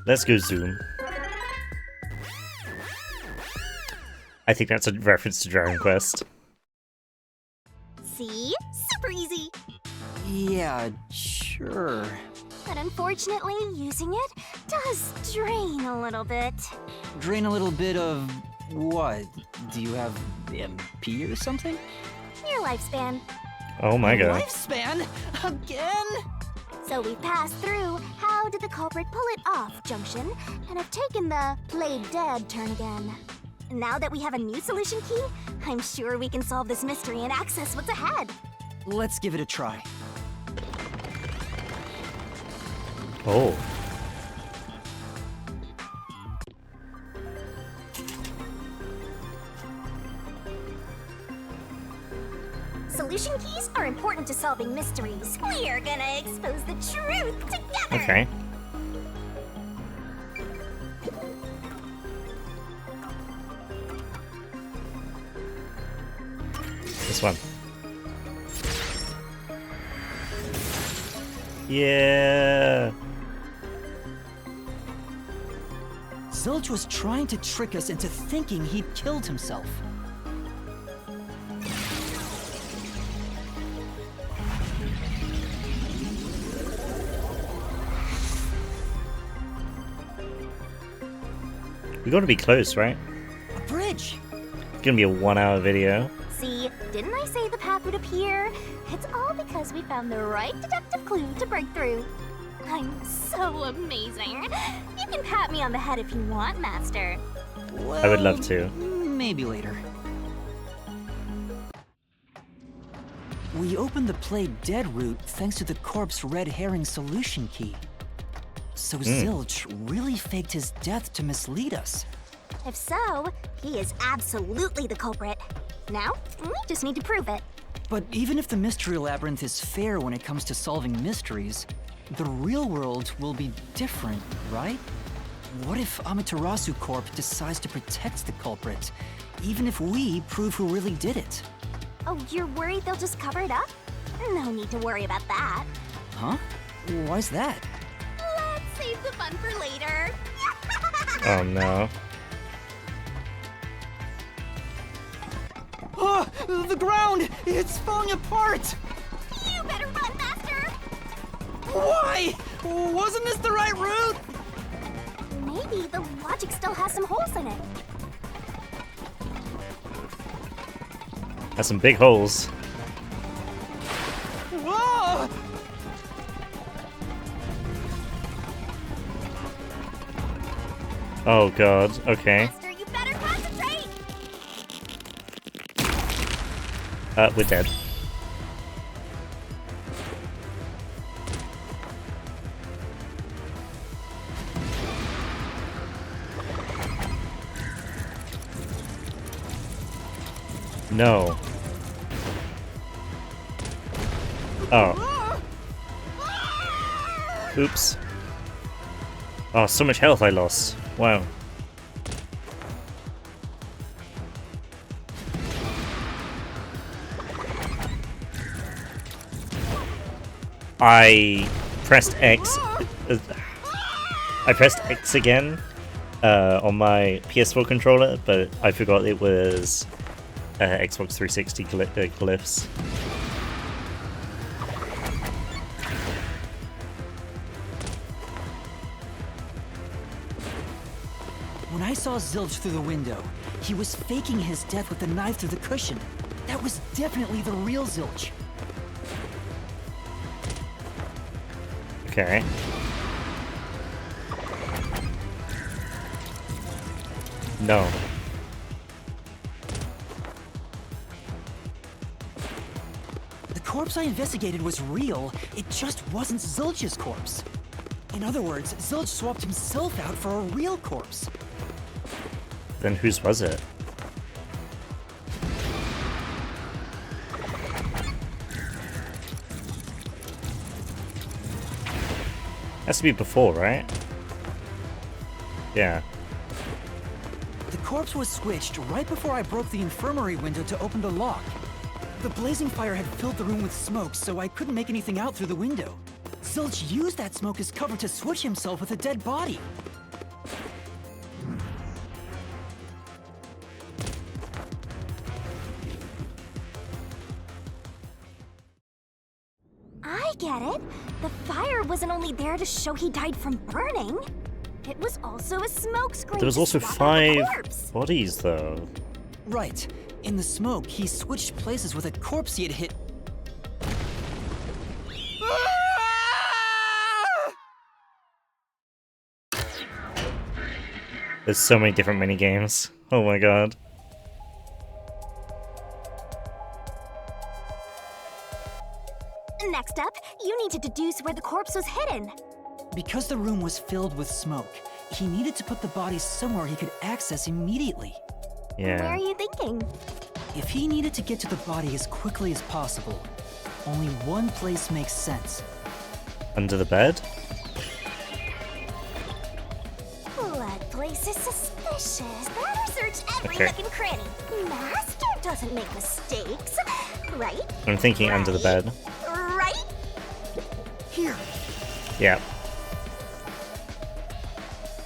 Let's go zoom. I think that's a reference to Dragon Quest. See? Super easy. Yeah, sure. But unfortunately, using it does drain a little bit. Drain a little bit of what? Do you have MP or something? Your lifespan. Oh my god. Lifespan? Again? So we passed through how did the culprit pull it off junction and have taken the played dead turn again. Now that we have a new solution key, I'm sure we can solve this mystery and access what's ahead. Let's give it a try. Oh. Solution keys are important to solving mysteries. We're gonna expose the truth together! Okay. This one. Yeah. Zilch was trying to trick us into thinking he'd killed himself. We gotta be close, right? A bridge! It's gonna be a 1-hour video. See, didn't I say the path would appear? It's all because we found the right deductive clue to break through. I'm so amazing. You can pat me on the head if you want, Master. Well, I would love to. Maybe later. We opened the play dead route thanks to the corpse red herring solution key. So Zilch really faked his death to mislead us. If so, he is absolutely the culprit. Now, we just need to prove it. But even if the Mystery Labyrinth is fair when it comes to solving mysteries, the real world will be different, right? What if Amaterasu Corp decides to protect the culprit, even if we prove who really did it? Oh, you're worried they'll just cover it up? No need to worry about that. Huh? Why's that? Let's save the fun for later. Oh no. Oh, the ground! It's falling apart! You better run, Master! Why? Wasn't this the right route? Maybe the logic still has some holes in it. Has some big holes. Whoa! Oh god, okay. Master, you better concentrate! We're dead. No. Oh. Oops. Oh, so much health I lost. Wow. I pressed X. I pressed X again on my PS4 controller, but I forgot it was Xbox 360 glyphs. When I saw Zilch through the window, he was faking his death with the knife through the cushion. That was definitely the real Zilch. Okay. No. The corpse I investigated was real, it just wasn't Zilch's corpse. In other words, Zilch swapped himself out for a real corpse. Then whose was it? Has to be before, right? Yeah. The corpse was switched right before I broke the infirmary window to open the lock. The blazing fire had filled the room with smoke, so I couldn't make anything out through the window. Zilch used that smoke as cover to switch himself with a dead body. I get it. The fire wasn't only there to show he died from burning. It was also a smoke screen. There was to also swap out the 5 corpse. bodies, though. Right. In the smoke, he switched places with a corpse he had hit. There's so many different minigames. Oh my god. Next up, you need to deduce where the corpse was hidden. Because the room was filled with smoke, he needed to put the body somewhere he could access immediately. Yeah. Where are you thinking? If he needed to get to the body as quickly as possible, only one place makes sense. Under the bed? That place is suspicious. Better search every Okay. nook and cranny. Master doesn't make mistakes, right? I'm thinking under the bed. Right? Here, Yeah.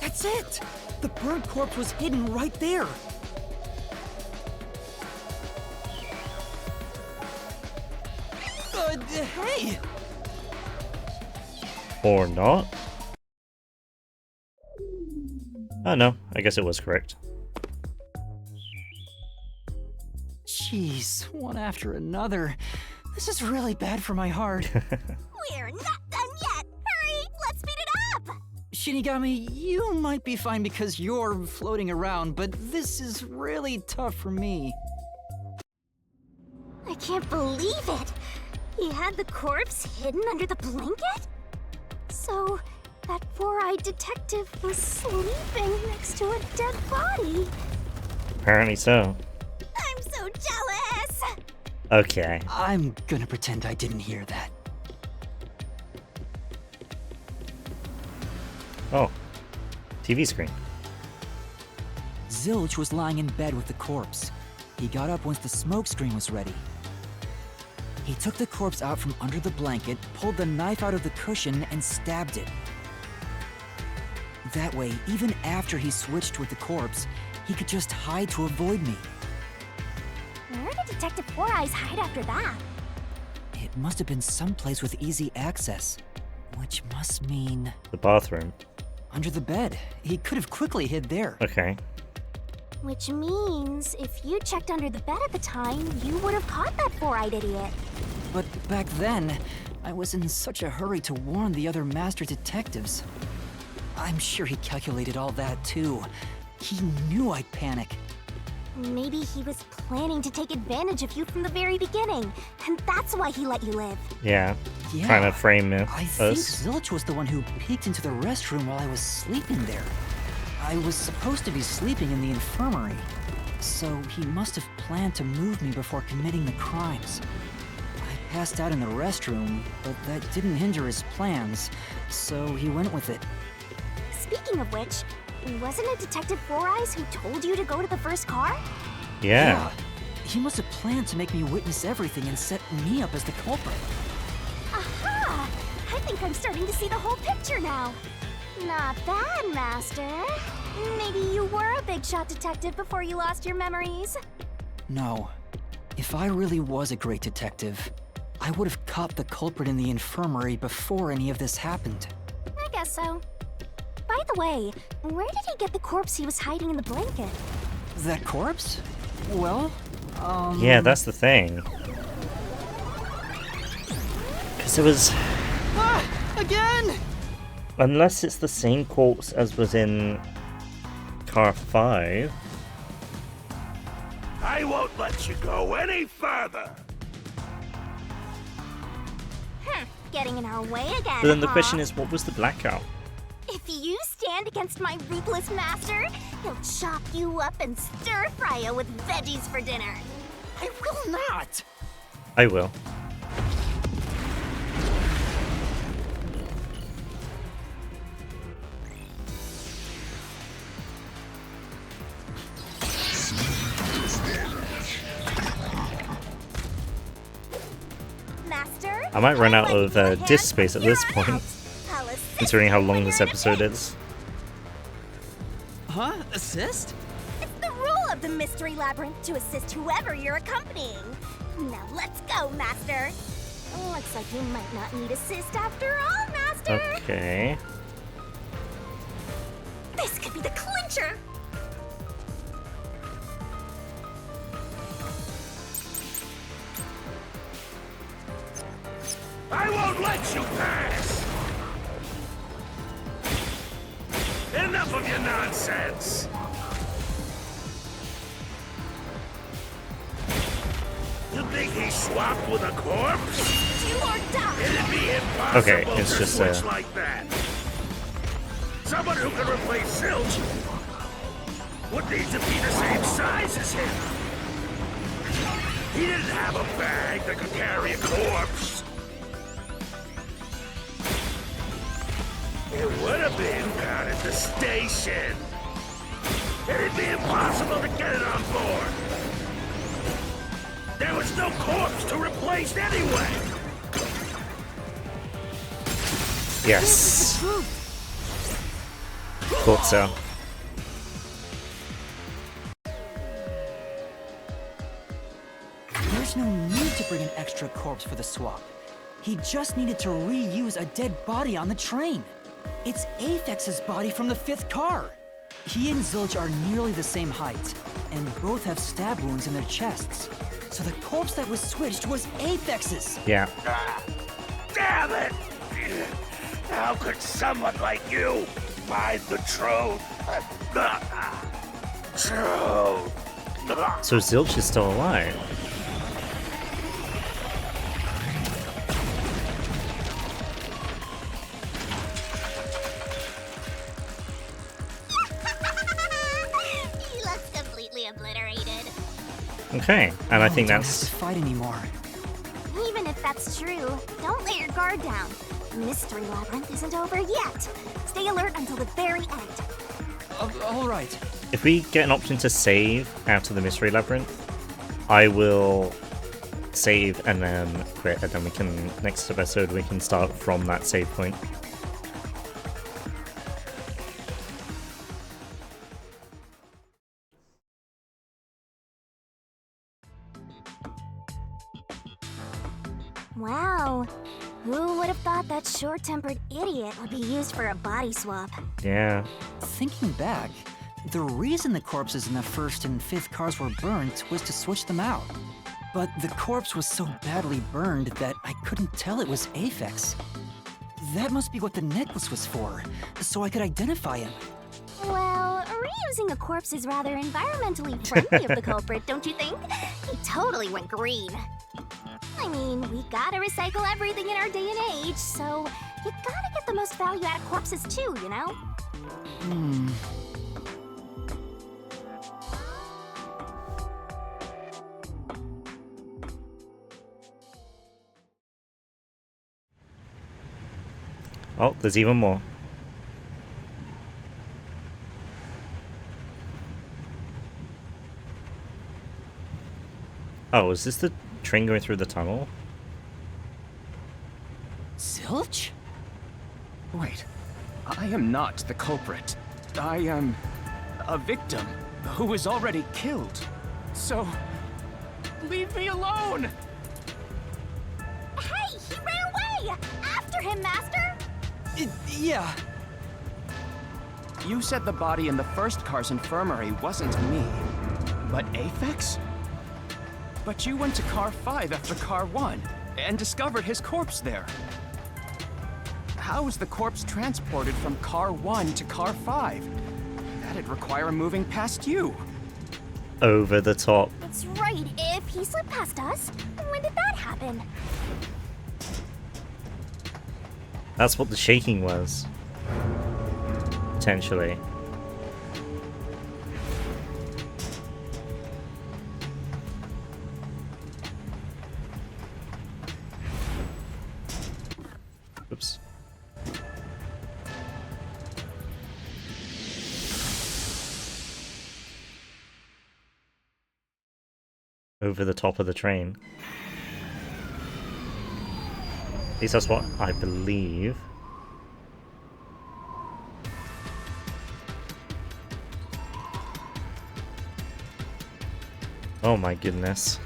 that's it! The bird corpse was hidden right there. Hey! Or not? Oh no, I guess it was correct. Jeez, one after another. This is really bad for my heart. We're not done yet. Hurry, let's speed it up. Shinigami, you might be fine because you're floating around, but this is really tough for me. I can't believe it. He had the corpse hidden under the blanket? So, that four-eyed detective was sleeping next to a dead body. Apparently so. I'm so jealous! Okay. I'm gonna pretend I didn't hear that. Oh. TV screen. Zilch was lying in bed with the corpse. He got up once the smoke screen was ready. He took the corpse out from under the blanket, pulled the knife out of the cushion, and stabbed it. That way, even after he switched with the corpse, he could just hide to avoid me. Where did Detective Four Eyes hide after that? It must have been someplace with easy access, which must mean The bathroom. under the bed. He could have quickly hid there. Okay. Which means, if you checked under the bed at the time, you would have caught that four-eyed idiot. But back then, I was in such a hurry to warn the other master detectives. I'm sure he calculated all that too. He knew I'd panic. Maybe he was planning to take advantage of you from the very beginning, and that's why he let you live. Yeah. Yeah, Trying to frame it. I think us. Zilch was the one who peeked into the restroom while I was sleeping there. I was supposed to be sleeping in the infirmary, so he must have planned to move me before committing the crimes. I passed out in the restroom, but that didn't hinder his plans, so he went with it. Speaking of which, wasn't it Detective Four Eyes who told you to go to the first car? Yeah. He must have planned to make me witness everything and set me up as the culprit. Aha! I think I'm starting to see the whole picture now. Not bad, Master. Maybe you were a big shot detective before you lost your memories. No. If I really was a great detective, I would have caught the culprit in the infirmary before any of this happened. I guess so. By the way, where did he get the corpse he was hiding in the blanket? That corpse? Well, Yeah, that's the thing. Because it was... Ah! Again! Unless it's the same corpse as was in Car 5. I won't let you go any further. Getting in our way again, But then the huh? question is, what was the blackout? If you stand against my ruthless master, he'll chop you up and stir-fry you with veggies for dinner. I will not! I will. Master? I might run out I'll of let you disk hand space at your this point, out. I'll assist considering how you long when this you're in a episode pinch. is. Huh? Assist? It's the rule of the Mystery Labyrinth to assist whoever you're accompanying. Now let's go, Master. Looks like you might not need assist after all, Master. Okay. This could be the clincher. I won't let you pass! Enough of your nonsense! You think he swapped with a corpse? Do or die. It'd be impossible Okay, it's to just, switch like that. Someone who can replace Zilch would need to be the same size as him. He didn't have a bag that could carry a corpse. It would have been down at the station. It'd be impossible to get it on board. There was no corpse to replace anyway. Yes. Thought so. There's no need to bring an extra corpse for the swap. He just needed to reuse a dead body on the train. It's Aphex's body from the 5th car. He and Zilch are nearly the same height, and both have stab wounds in their chests. So the corpse that was switched was Aphex's. Yeah. Ah, damn it! How could someone like you find the truth? Truth. So Zilch is still alive. He looks completely obliterated. Okay, and I think Don't that's... have to fight anymore. Even if that's true, don't let your guard down. Mystery Labyrinth isn't over yet. Stay alert until the very end. All right. If we get an option to save after the Mystery Labyrinth, I will save and then quit, and then we can, next episode, we can start from that save point. Wow. Who would have thought that short-tempered idiot would be used for a body swap? Yeah. Thinking back, the reason the corpses in the 1st and 5th cars were burnt was to switch them out. But the corpse was so badly burned that I couldn't tell it was Aphex. That must be what the necklace was for, so I could identify him. Well, reusing a corpse is rather environmentally friendly of the culprit, don't you think? He totally went green. I mean, we gotta recycle everything in our day and age, so you gotta get the most value out of corpses too, you know? Oh, there's even more. Oh, is this the train going through the tunnel? Zilch? Wait, I am not the culprit. I am a victim who was already killed. So, leave me alone! Hey, he ran away! After him, Master! Yeah. You said the body in the first car's infirmary wasn't me, but Aphex? But you went to car 5 after car 1 and discovered his corpse there. How was the corpse transported from car 1 to car 5? That'd require moving past you. Over the top. That's right, if he slipped past us, when did that happen? That's what the shaking was. Potentially. Oops. Over the top of the train. At least that's what I believe. Oh my goodness.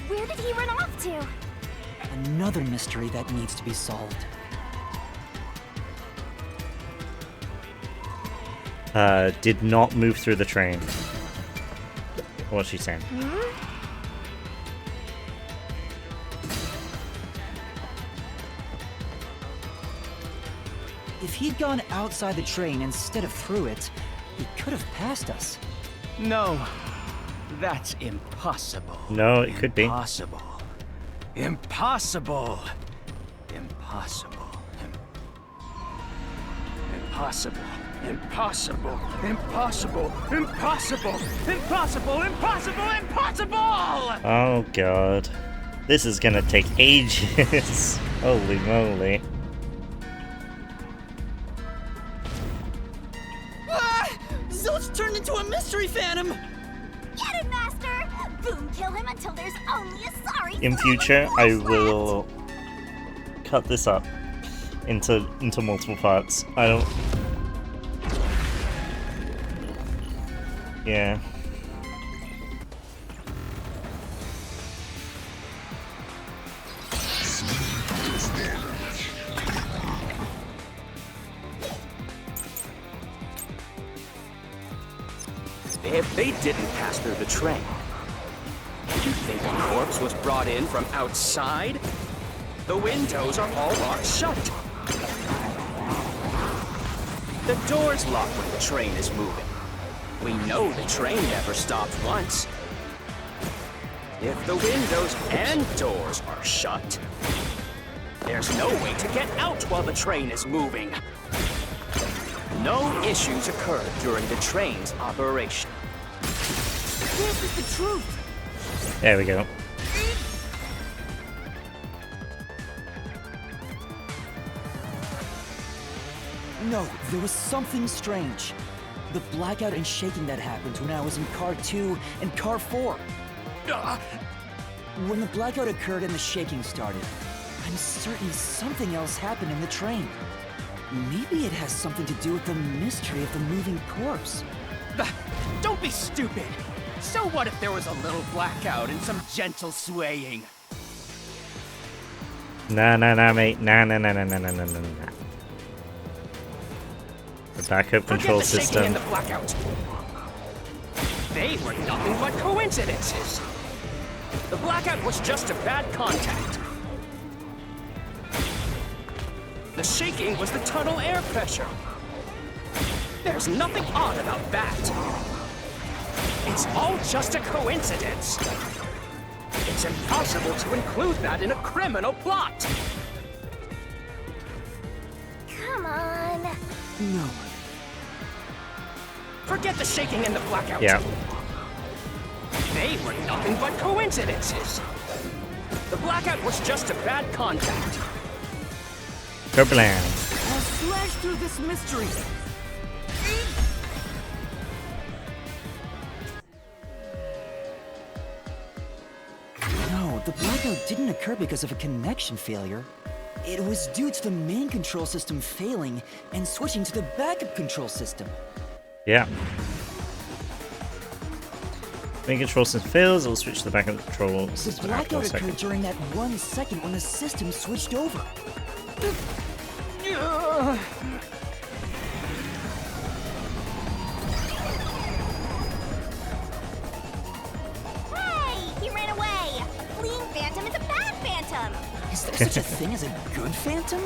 Where did he run off to? Another mystery that needs to be solved. Did not move through the train. What's she saying? If he'd gone outside the train instead of through it, he could have passed us. No, that's impossible. No, it could be. Impossible. Impossible. Impossible. Impossible. Impossible. Impossible. Impossible. Impossible. Impossible. Impossible. Oh god. This is gonna take ages. Holy moly. Zilch turned into a mystery phantom! Get him, Master! Boom, kill him until there's only a sorry In soul future, the I flesh will cut this up into multiple parts. I don't. Yeah. If they didn't pass through the train, you think the corpse was brought in from outside? The windows are all locked shut. The door's locked when the train is moving. We know the train never stopped once. If the windows and doors are shut, there's no way to get out while the train is moving. No issues occurred during the train's operation. This is the truth! There we go. No, there was something strange. The blackout and shaking that happened when I was in car 2 and car 4. When the blackout occurred and the shaking started, I'm certain something else happened in the train. Maybe it has something to do with the mystery of the moving corpse. Don't be stupid! So what if there was a little blackout and some gentle swaying? Nah, mate. Nah. The backup control Forget the shaking system. and the blackout. They were nothing but coincidences. The blackout was just a bad contact. The shaking was the tunnel air pressure. There's nothing odd about that. It's all just a coincidence. It's impossible to include that in a criminal plot. Come on. No. Forget the shaking and the blackout. Yeah. They were nothing but coincidences. The The blackout was just a bad contact. Kerbalam. I'll slash through this mystery. No, the blackout didn't occur because of a connection failure. It was due to the main control system failing and switching to the backup control system. Yeah. Main control system fails, it'll switch to the backup control The system after a blackout second. occurred during that 1 second when the system switched over. Hey, he ran away. Fleeing phantom is a bad phantom. Is there such a thing as a good phantom?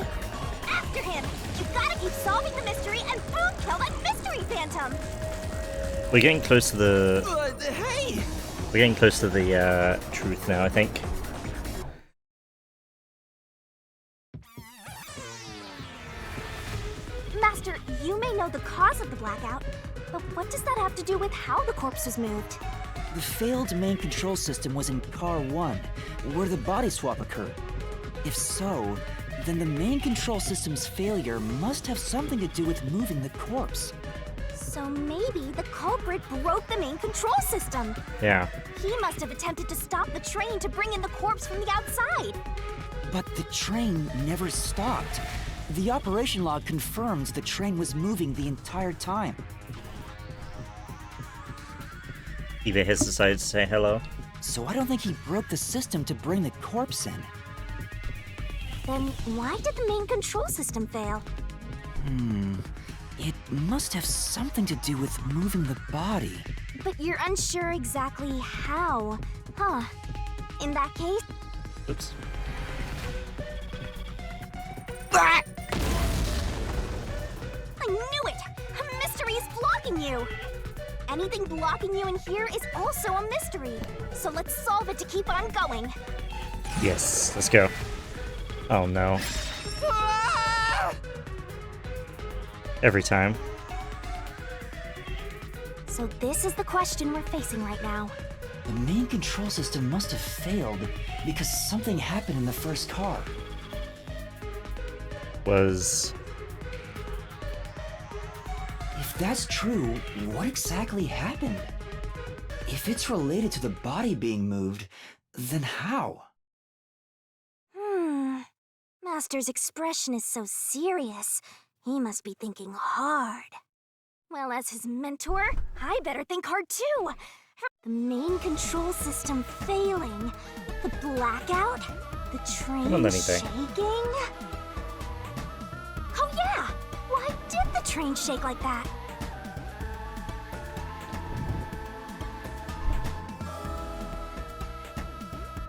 After him. You gotta keep solving the mystery and boom, kill that mystery phantom. We're getting close to the Hey! we're getting close to the truth now, I think. Master, you may know the cause of the blackout, but what does that have to do with how the corpse was moved? The failed main control system was in Car 1, where the body swap occurred. If so, then the main control system's failure must have something to do with moving the corpse. So maybe the culprit broke the main control system. Yeah. He must have attempted to stop the train to bring in the corpse from the outside. But the train never stopped. The operation log confirmed the train was moving the entire time. Either has decided to say hello. So I don't think he broke the system to bring the corpse in. Then why did the main control system fail? It must have something to do with moving the body. But you're unsure exactly how, huh? In that case, Oops. I knew it! A mystery is blocking you! Anything blocking you in here is also a mystery. So let's solve it to keep on going. Yes, let's go. Oh no. Every time. So this is the question we're facing right now. The main control system must have failed because something happened in the first car. Was If that's true, what exactly happened? If it's related to the body being moved, then how? Master's expression is so serious. He must be thinking hard. Well, as his mentor, I better think hard too. The main control system failing, the blackout, the train Come on, anything. shaking. Oh yeah! Why did the train shake like that?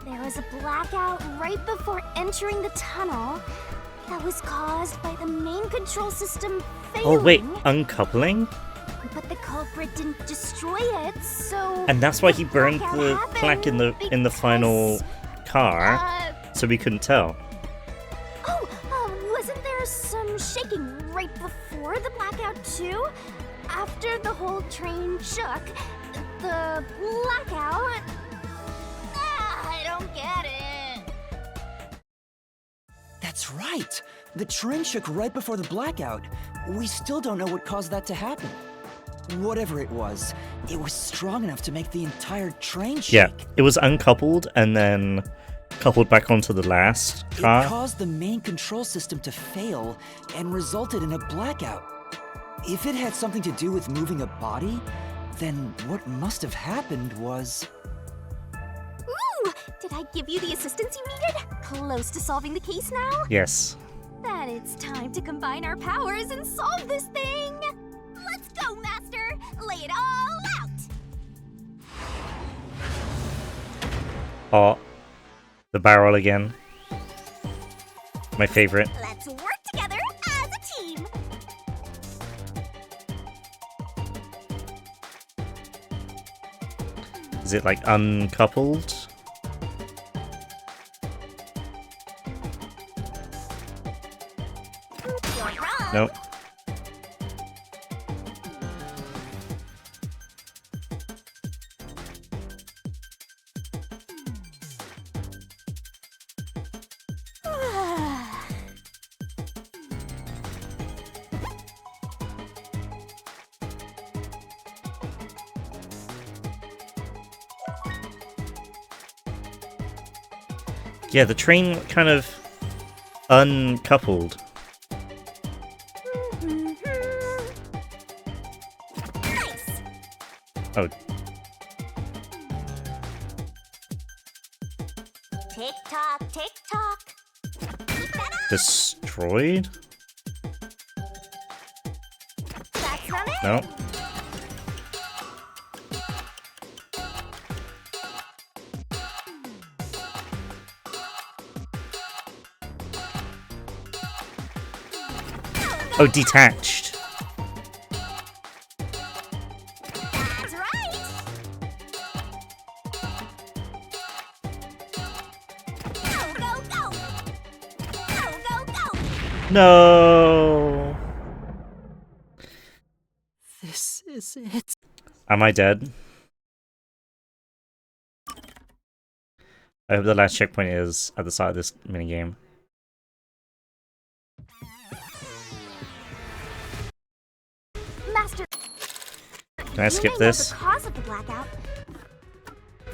There was a blackout right before entering the tunnel that was caused by the main control system failing. Oh wait, uncoupling? But the culprit didn't destroy it, so... And that's why he the burned blackout the happened plaque in the final because, car, so we couldn't tell. Wasn't there some shaking right before the blackout too? After the whole train shook, the blackout... I don't get it. That's right! The train shook right before the blackout. We still don't know what caused that to happen. Whatever it was strong enough to make the entire train shake. Yeah, it was uncoupled and then coupled back onto the last car. It caused the main control system to fail and resulted in a blackout. If it had something to do with moving a body, then what must have happened was... Ooh! Did I give you the assistance you needed? Close to solving the case now? Yes. Then it's time to combine our powers and solve this thing! Let's go, Master! Lay it all out! Oh, the barrel again. My favorite. Let's work together as a team! Is it like uncoupled? You're wrong! Nope. Yeah, the train kind of uncoupled. Nice. Oh, Tick tock, tick tock. Keep that up. destroyed? That's not it. No. Oh, detached. That's right. Go, go, go. Go, go, go. No. This is it. Am I dead? I hope the last checkpoint is at the start of this minigame. Master, Can I skip you may know this? the cause of the blackout.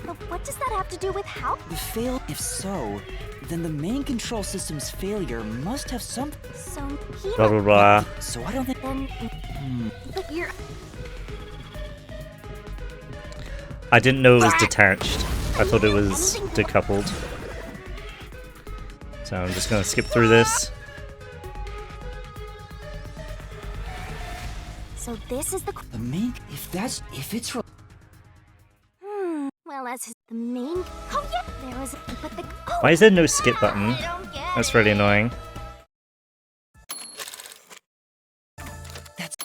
But what does that have to do with how? The fail. If so, then the main control system's failure must have some. So he Blah blah blah. So I don't think. then. But you're. I didn't know it was detached. I thought it was decoupled. So I'm just gonna skip through this. So this is the. The main. If it's. Well, as the main. Oh yeah, there was. But the. Oh, Why is there no skip button? I don't get That's it. really annoying. That's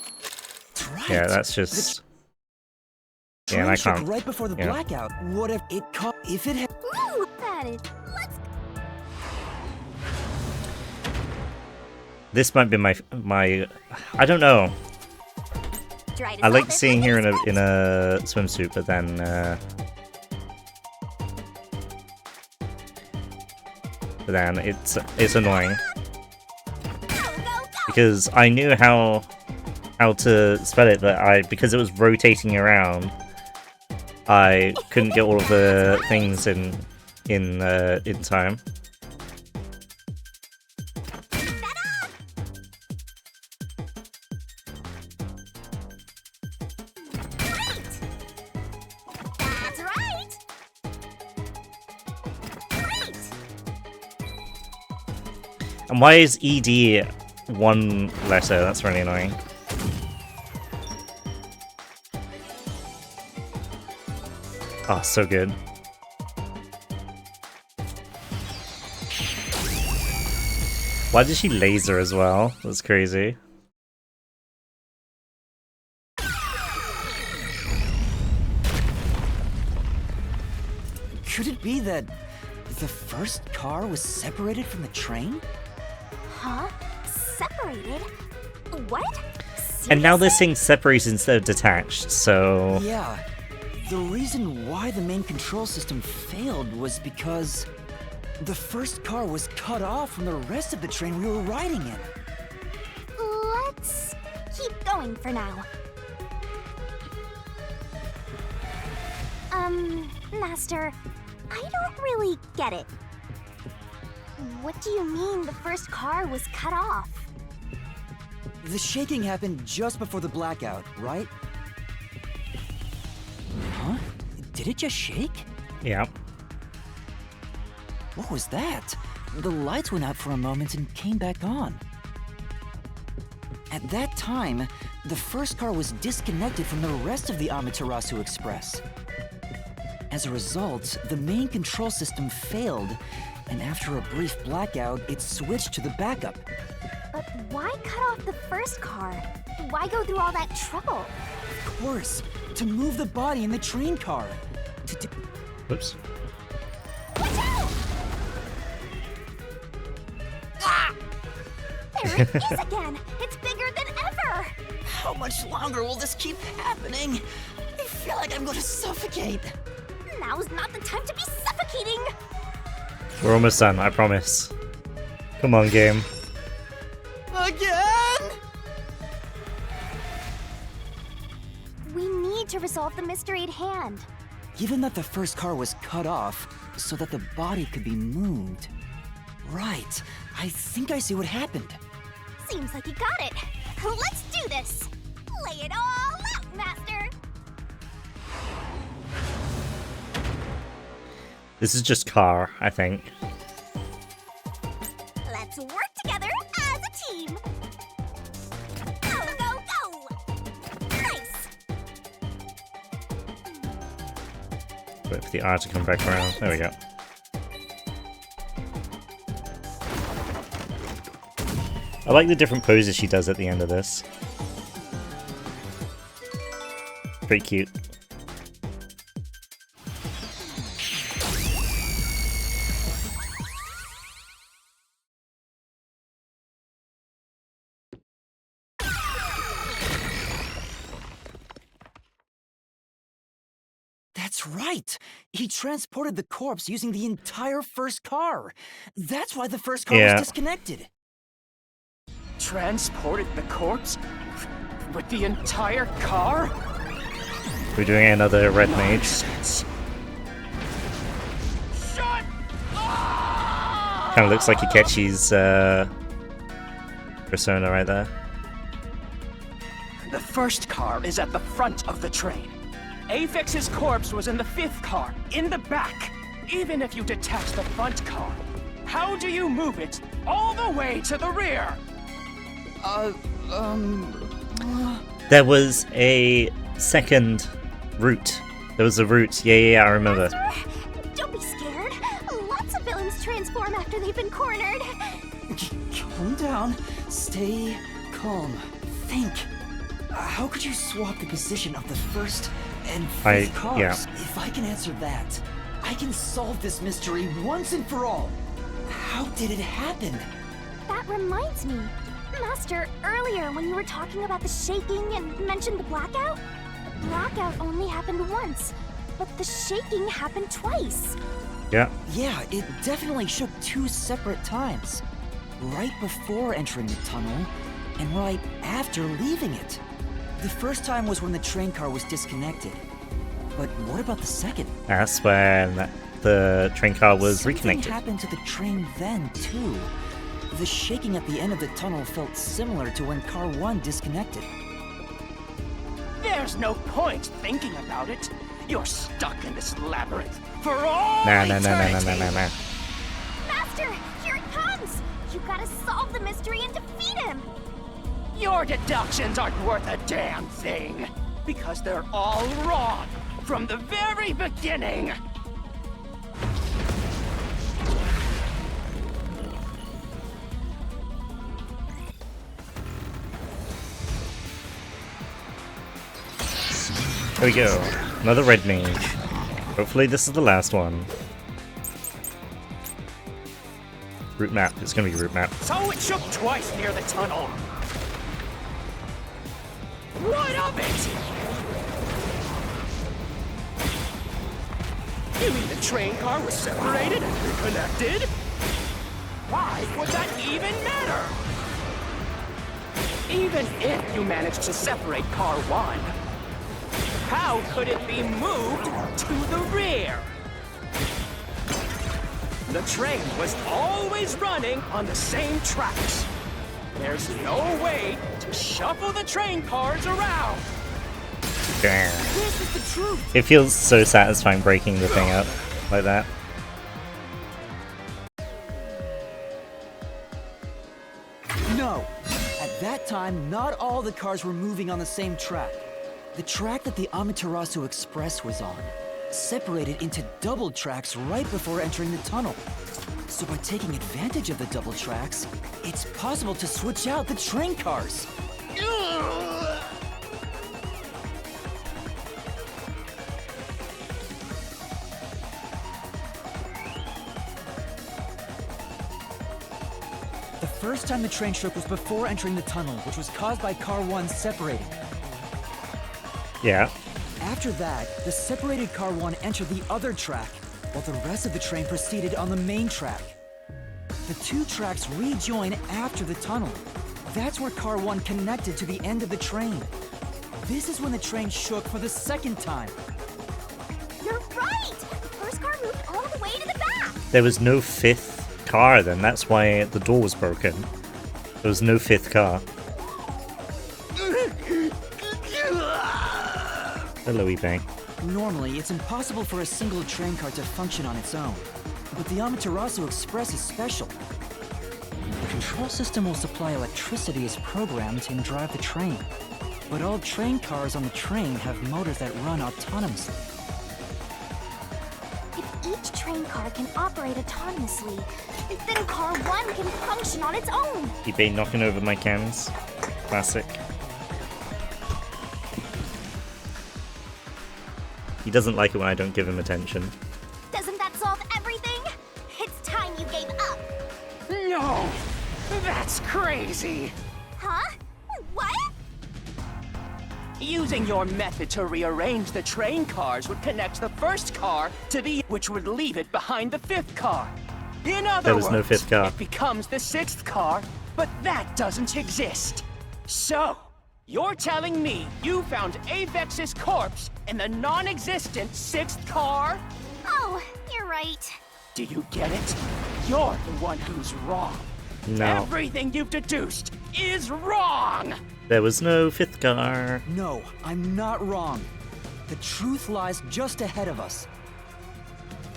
right. Yeah, that's just. Yeah, and I Train shook can't. right before the yeah. blackout. What if it caught? If it had. Ooh, that is. Let's. This might be my. I don't know. Try to I like solve it seeing with her next in a swimsuit, but then. It's annoying steps. Go, go, go. because I knew how to spell it, but because it was rotating around, I couldn't get all of the things in time. That's right. Great. And why is ED one letter? That's really annoying. Oh, so good. Why did she laser as well? That's crazy. Could it be that the first car was separated from the train? Huh? Separated? What? And now they're Seriously? saying separated instead of detached, so... Yeah. The reason why the main control system failed was because the first car was cut off from the rest of the train we were riding in. Let's keep going for now. Master, I don't really get it. What do you mean the first car was cut off? The shaking happened just before the blackout, right? Huh? Did it just shake? Yeah. What was that? The lights went out for a moment and came back on. At that time, the first car was disconnected from the rest of the Amaterasu Express. As a result, the main control system failed, and after a brief blackout, it switched to the backup. But why cut off the first car? Why go through all that trouble? Of course, to move the body in the train car. Whoops. Watch out! Ah! There it is again! It's bigger than ever! How much longer will this keep happening? I feel like I'm going to suffocate. Now's not the time to be suffocating! We're almost done, I promise. Come on, game. Again? We need to resolve the mystery at hand. given that the first car was cut off so that the body could be moved. Right, I think I see what happened. Seems like you got it. Let's do this. Lay it all out, Master. This is just car, I think. Let's work together as a team. Go, go, go! Nice! Wait for the R to come back around. There we go. I like the different poses she does at the end of this. Pretty cute. That's right! He transported the corpse using the entire first car. That's why the first car was disconnected. Transported the corpse? With the entire car? We're doing another red mage. Nonsense. Shut Kind of looks like Ikechi's persona right there. The first car is at the front of the train. Apex's corpse was in the fifth car, in the back. Even if you detach the front car, how do you move it all the way to the rear? There was a second route. There was a route. Yeah, I remember. Master, don't be scared. Lots of villains transform after they've been cornered. Calm down. Stay calm. Think. How could you swap the position of the first and fifth cars? Yeah. If I can answer that, I can solve this mystery once and for all. How did it happen? That reminds me. Master, earlier when you were talking about the shaking and mentioned the blackout, the blackout only happened once, but the shaking happened twice. Yeah. Yeah, it definitely shook 2 separate times. Right before entering the tunnel, and right after leaving it. The first time was when the train car was disconnected. But what about the second? That's when the train car was Something reconnected. happened to the train then, too. The shaking at the end of the tunnel felt similar to when Car 1 disconnected. There's no point thinking about it. You're stuck in this labyrinth for all Nah. eternity. Master, here it comes! You gotta solve the mystery and defeat him! Your deductions aren't worth a damn thing, because they're all wrong from the very beginning. There we go. Another red mage. Hopefully this is the last one. Route map. It's gonna be route map. So it shook twice near the tunnel. What of it? You mean the train car was separated and reconnected? Why would that even matter? Even if you managed to separate car 1, how could it be moved to the rear? The train was always running on the same tracks. There's no way to shuffle the train cars around. Damn. This is the truth! It feels so satisfying breaking the thing up like that. No! At that time, not all the cars were moving on the same track. The track that the Amaterasu Express was on separated into double tracks right before entering the tunnel. So by taking advantage of the double tracks, it's possible to switch out the train cars. The first time the train shook was before entering the tunnel, which was caused by car 1 separating. Yeah. After that, the separated car 1 entered the other track, while the rest of the train proceeded on the main track. The 2 tracks rejoin after the tunnel. That's where car 1 connected to the end of the train. This is when the train shook for the second time. You're There was no fifth car then, that's why the door was broken. There was no fifth car. Hello, eBay. Normally, it's impossible for a single train car to function on its own. But the Amaterasu Express is special. The control system will supply electricity as programmed and drive the train. But all train cars on the train have motors that run autonomously. If each train car can operate autonomously, then Car 1 can function on its own. eBay knocking over my cans. Classic. He doesn't like it when I don't give him attention. Doesn't that solve everything? It's time you gave up. No! That's crazy! Huh? What? Using your method to rearrange the train cars would connect the first car to the which would leave it behind the fifth car. In other There was words, no fifth car. it becomes the sixth car, but that doesn't exist. So, you're telling me you found Avex's corpse in the non-existent sixth car? Oh, you're right. Do you get it? You're the one who's wrong. No. Everything you've deduced is wrong! There was no fifth car. No, I'm not wrong. The truth lies just ahead of us.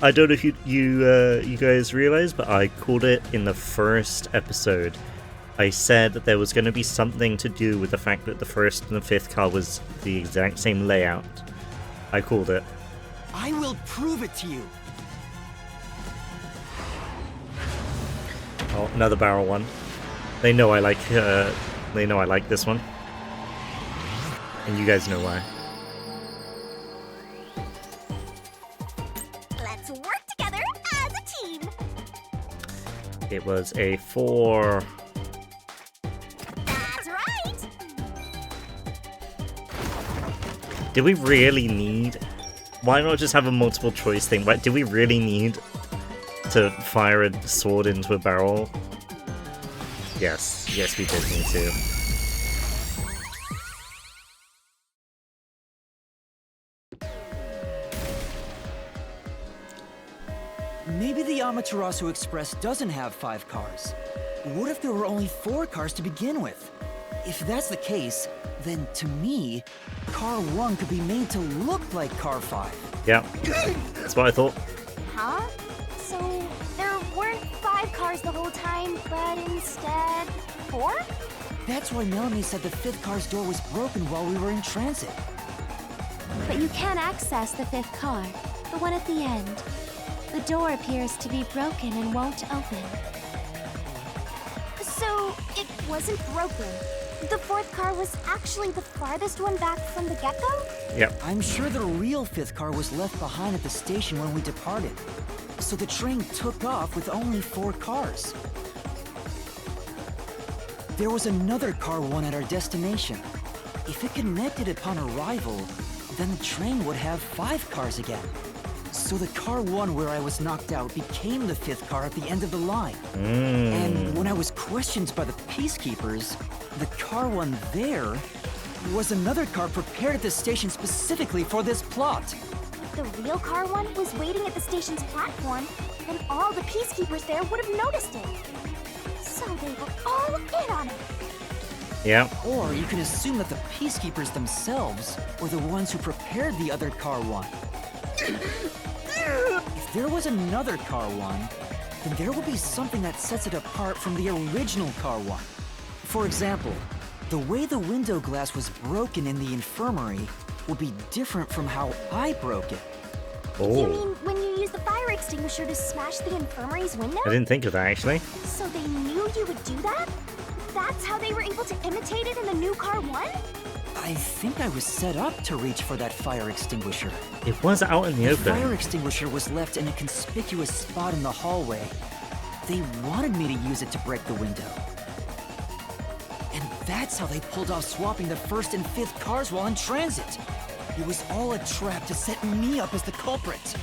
I don't know if you guys realize, but I called it in the first episode. I said that there was going to be something to do with the fact that the first and the fifth car was the exact same layout. I called it. I will prove it to you. Oh, another barrel one. They know I like. They know I like this one, and you guys know why. Let's work together as a team. It was a 4. That's right. Did we really need? Why not just have a multiple choice thing? Why, did we really need to fire a sword into a barrel? Yes, yes, we did need to. Maybe the Amaterasu Express doesn't have 5 cars. What if there were only 4 cars to begin with? If that's the case, then to me, Car 1 could be made to look like Car 5. Yeah, that's what I thought. Huh? So there weren't 5 cars the whole time, but instead 4? That's why Melanie said the 5th car's door was broken while we were in transit. But you can access the 5th car, the one at the end. The door appears to be broken and won't open. So it wasn't broken. The 4th car was actually the farthest one back from the get-go? Yep. I'm sure the real 5th car was left behind at the station when we departed. So the train took off with only 4 cars. There was another Car 1 at our destination. If it connected upon arrival, then the train would have 5 cars again. So the Car 1 where I was knocked out became the 5th car at the end of the line. And when I was questioned by the Peacekeepers, the Car 1 there was another car prepared at the station specifically for this plot. If the real Car 1 was waiting at the station's platform, then all the Peacekeepers there would have noticed it. So they were all in on it. Yeah. Or you can assume that the Peacekeepers themselves were the ones who prepared the other Car 1. If there was another Car 1, then there will be something that sets it apart from the original Car 1. For example, the way the window glass was broken in the infirmary will be different from how I broke it. You Oh, mean when you used the fire extinguisher to smash the infirmary's window? I didn't think of that actually. So they knew you would do that? That's how they were able to imitate it in the new Car 1? I think I was set up to reach for that fire extinguisher. It was out in the The fire open. extinguisher was left in a conspicuous spot in the hallway. They wanted me to use it to break the window. And that's how they pulled off swapping the 1st and 5th cars while in transit. It was all a trap to set me up as the culprit.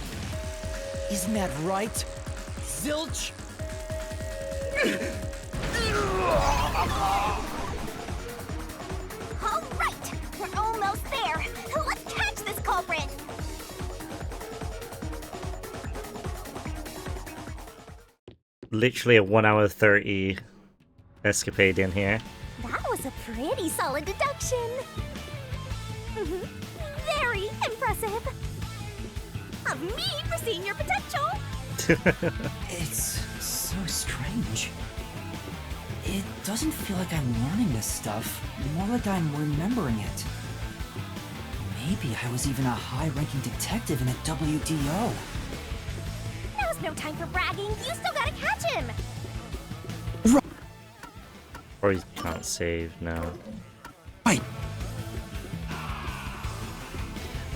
Isn't that right, Zilch? All right, we're almost there. Let's catch this culprit. literally a 1 hour 30 escapade in here. That was a pretty solid deduction. Very impressive. Of me foreseeing your potential. It's so strange. It doesn't feel like I'm learning this stuff, more like I'm remembering it. Maybe I was even a high-ranking detective in a WDO. Now's no time for bragging. You still gotta catch him. Or you can't save now. Right.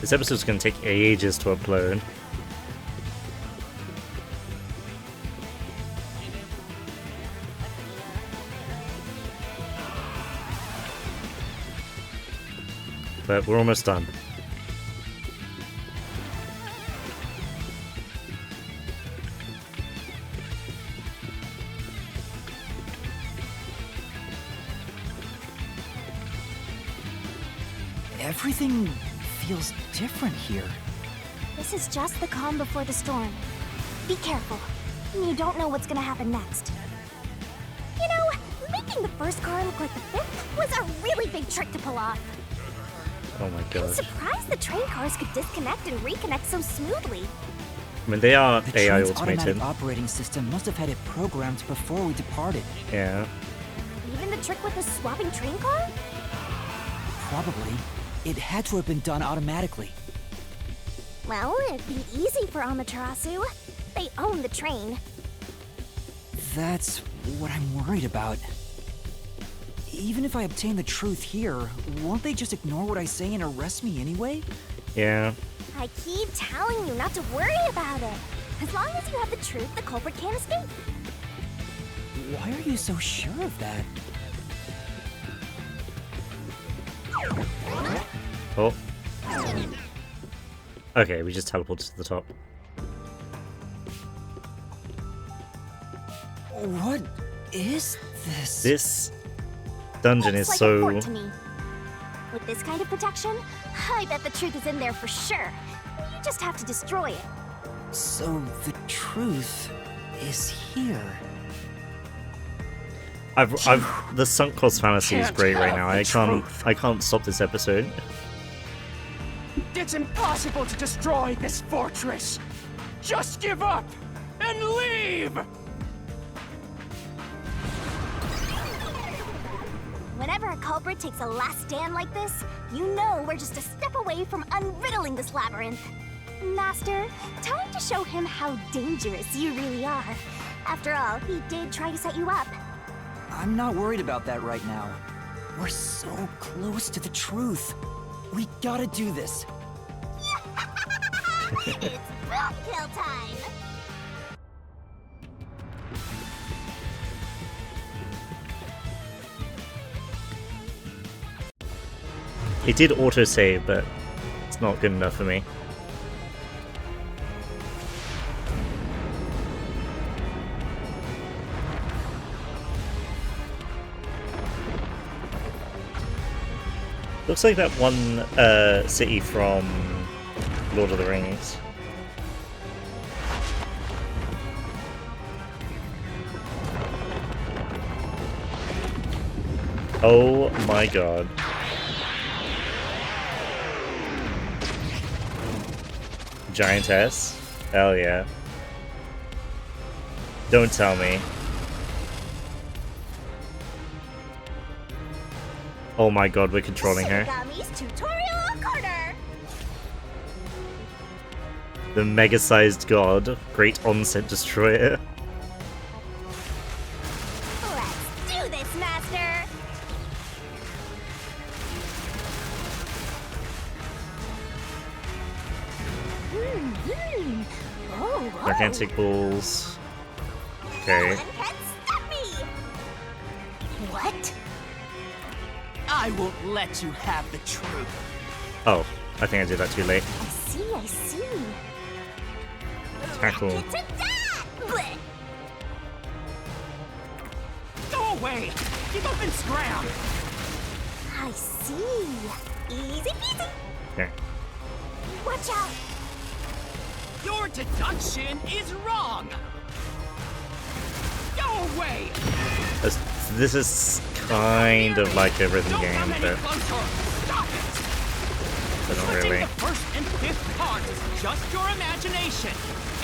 This episode's gonna take ages to upload. But we're almost done. Everything feels different here. This is just the calm before the storm. Be careful. You don't know what's gonna happen next. You know, making the first car look like the fifth was a really big trick to pull off. Oh my I'm gosh. surprised the train cars could disconnect and reconnect so smoothly. I mean, they are The AI train's automated. automatic operating system must have had it programmed before we departed. Yeah. Even the trick with the swapping train car? Probably. It had to have been done automatically. Well, it'd be easy for Amaterasu. They own the train. That's what I'm worried about. Even if I obtain the truth here, won't they just ignore what I say and arrest me anyway? Yeah. I keep telling you not to worry about it. As long as you have the truth, the culprit can't escape. Why are you so sure of that? Oh. Okay, we just teleported to the top. What is this? This dungeon Looks is like a so... fort to me. With this kind of protection, I bet the truth is in there for sure. You just have to destroy it. So the truth is here. the sunk cost fallacy is Can't great right have now. the I can't stop this episode. It's impossible to destroy this fortress. Just give up and leave. Whenever a culprit takes a last stand like this, you know we're just a step away from unriddling this labyrinth. Master, time to show him how dangerous you really are. After all, he did try to set you up. I'm not worried about that right now. We're so close to the truth. We gotta do this. It's boom kill time! It did autosave, but it's not good enough for me. Looks like that one city from Lord of the Rings. Oh my god. Giantess? Hell yeah. Don't tell me. Oh my god, we're controlling her. Shinigami's tutorial corner! The mega-sized god. Great onset destroyer. Let's do this, Master! Oh, Gigantic balls. No Okay. one can stop me! What? I won't let you have the truth. Oh, I think I did that too late. I see. Tackle. Get to that! Blech. Go away. Give up and scram. I see. Easy peasy. Okay. Watch out! Your deduction is wrong. away! This is kind of like a rhythm game, but Stop it! not Switching really. the first and fifth cars is just your imagination.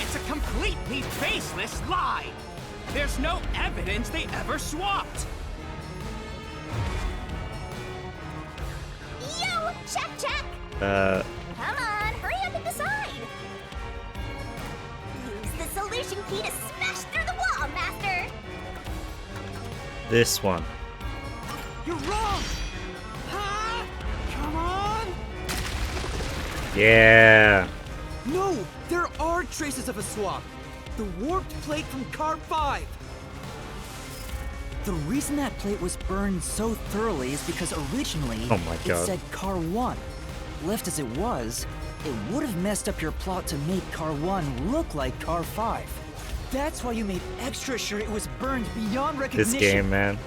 It's a completely baseless lie. There's no evidence they ever swapped. Yo, check, check. Uh, Come on, hurry up and decide. Use the solution key to smash through the wall, Master. this one. You're wrong! Huh? Come on! Yeah. No, there are traces of a swap. The warped plate from Car 5. The reason that plate was burned so thoroughly is because originally Oh my it God. said Car 1. Left as it was, it would have messed up your plot to make Car 1 look like Car 5. That's why you made extra sure it was burned beyond This recognition. game, man.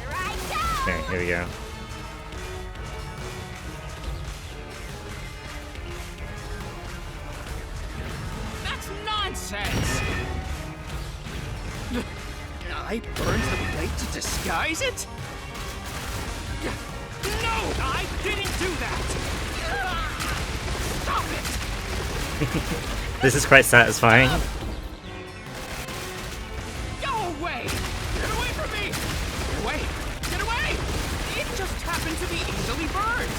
Here I go. Okay, here we go. That's nonsense! I burned the plate to disguise it? No, I didn't do that! Stop it! This is quite satisfying. Go away! Get away from me! Get away! Get away! It just happened to be easily burned.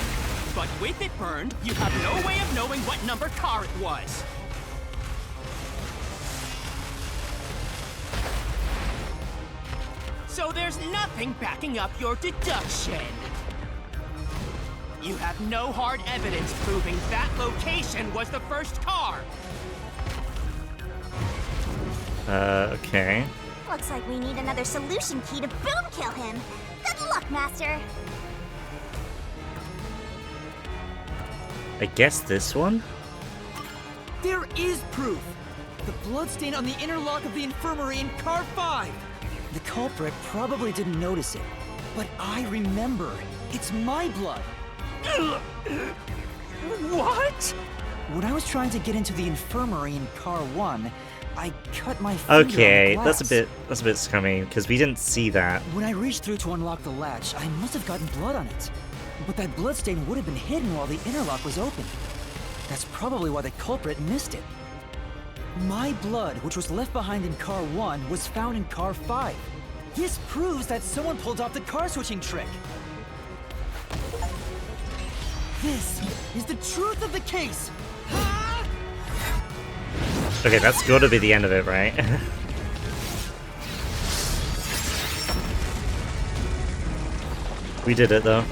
But with it burned, you have no way of knowing what number car it was. So there's nothing backing up your deduction. You have no hard evidence proving that location was the first car. Okay. Looks like we need another solution key to boom kill him. Good luck, Master. I guess this one? There is proof. The bloodstain on the inner lock of the infirmary in Car 5. The culprit probably didn't notice it, But I remember. It's my blood. What? when I was trying to get into the infirmary in Car 1, I cut my finger on the Okay, glass. that's a bit scummy because we didn't see that. When I reached through to unlock the latch, I must have gotten blood on it. But that bloodstain would have been hidden while the interlock was open. That's probably why the culprit missed it. My blood, which was left behind in Car 1, was found in Car 5. This proves that someone pulled off the car switching trick. This is the truth of the case. Okay, that's got to be the end of it, right? We did it though.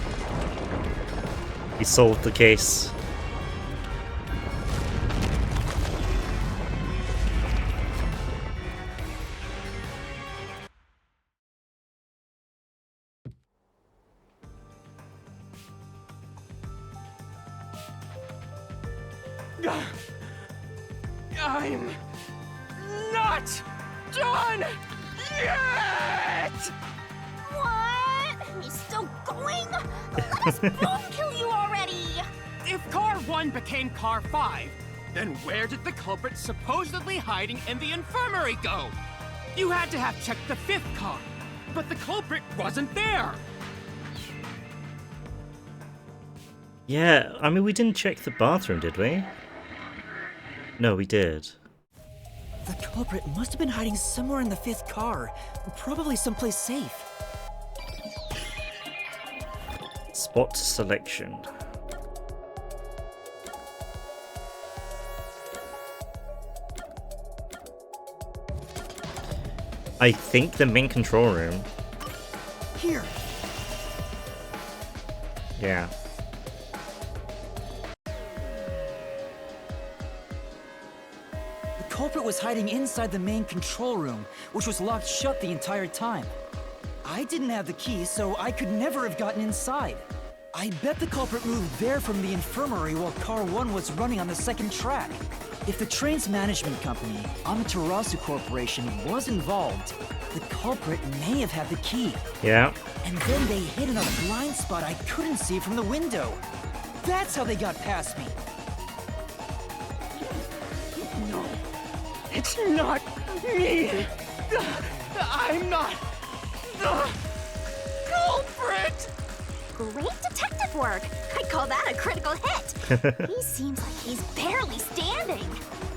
We solved the case. I'm not done yet! What? He's still going? Let us boom kill you already! If Car 1 became Car 5, then where did the culprit supposedly hiding in the infirmary go? You had to have checked the 5th car, but the culprit wasn't there. Yeah, I mean, we didn't check the bathroom, did we? No, we did. The culprit must have been hiding somewhere in the 5th car, probably someplace safe. Spot selection. I think the main control room. Here. Yeah. The culprit was hiding inside the main control room, which was locked shut the entire time. I didn't have the key, so I could never have gotten inside. I bet the culprit moved there from the infirmary while Car 1 was running on the 2nd track. If the train's management company, Amaterasu Corporation, was involved, the culprit may have had the key. Yeah. And then they hid in a blind spot I couldn't see from the window. That's how they got past me. No, it's not Me! I'm not the culprit! Great detective work. I'd call that a critical hit. He seems like he's barely standing.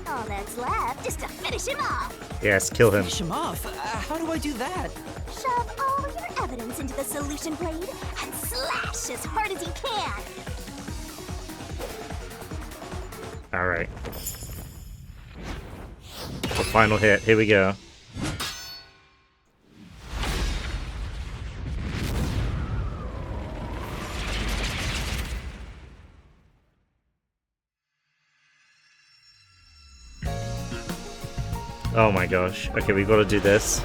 All that's left is to finish him off. Yes, kill him. Finish him off? How do I do that? Shove all your evidence into the solution blade and slash as hard as you can. Alright. The final hit. Here we go. Oh my gosh. Okay, we gotta do this.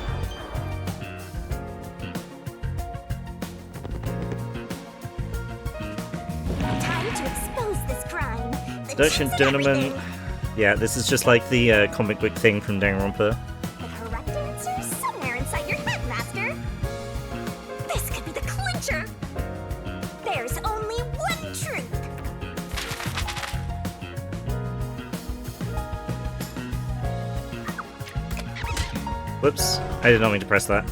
Time to expose this crime. The Seduction cheese and Tournament. everything. Yeah, this is just like the comic book thing from Danganronpa. The correct answer is somewhere inside your head, Master. This could be the clincher. There's only one truth. Whoops, I did not mean to press that.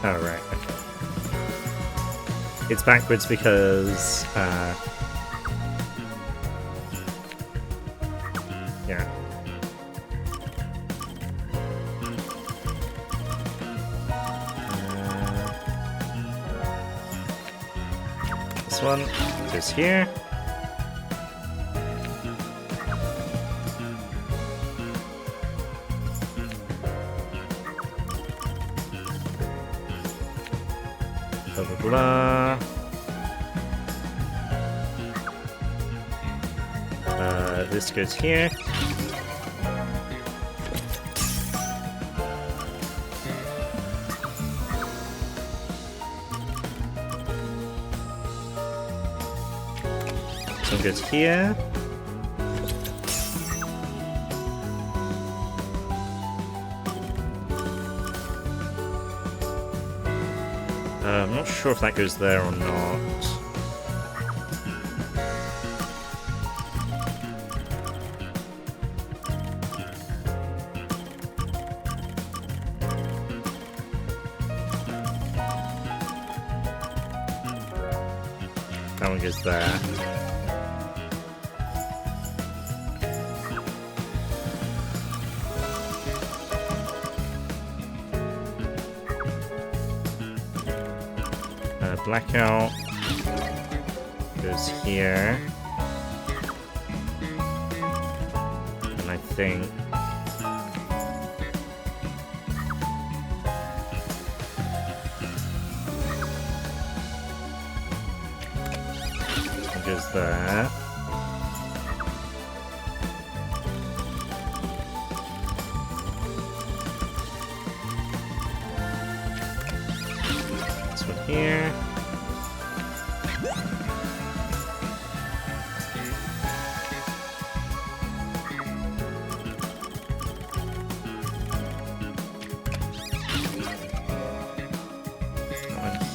Alright, okay. It's backwards because, yeah. This one goes here. Blah blah blah. This goes here. This one goes here. I'm not sure if that goes there or not. That one goes there. Blackout goes here, and I think it goes there. This one here.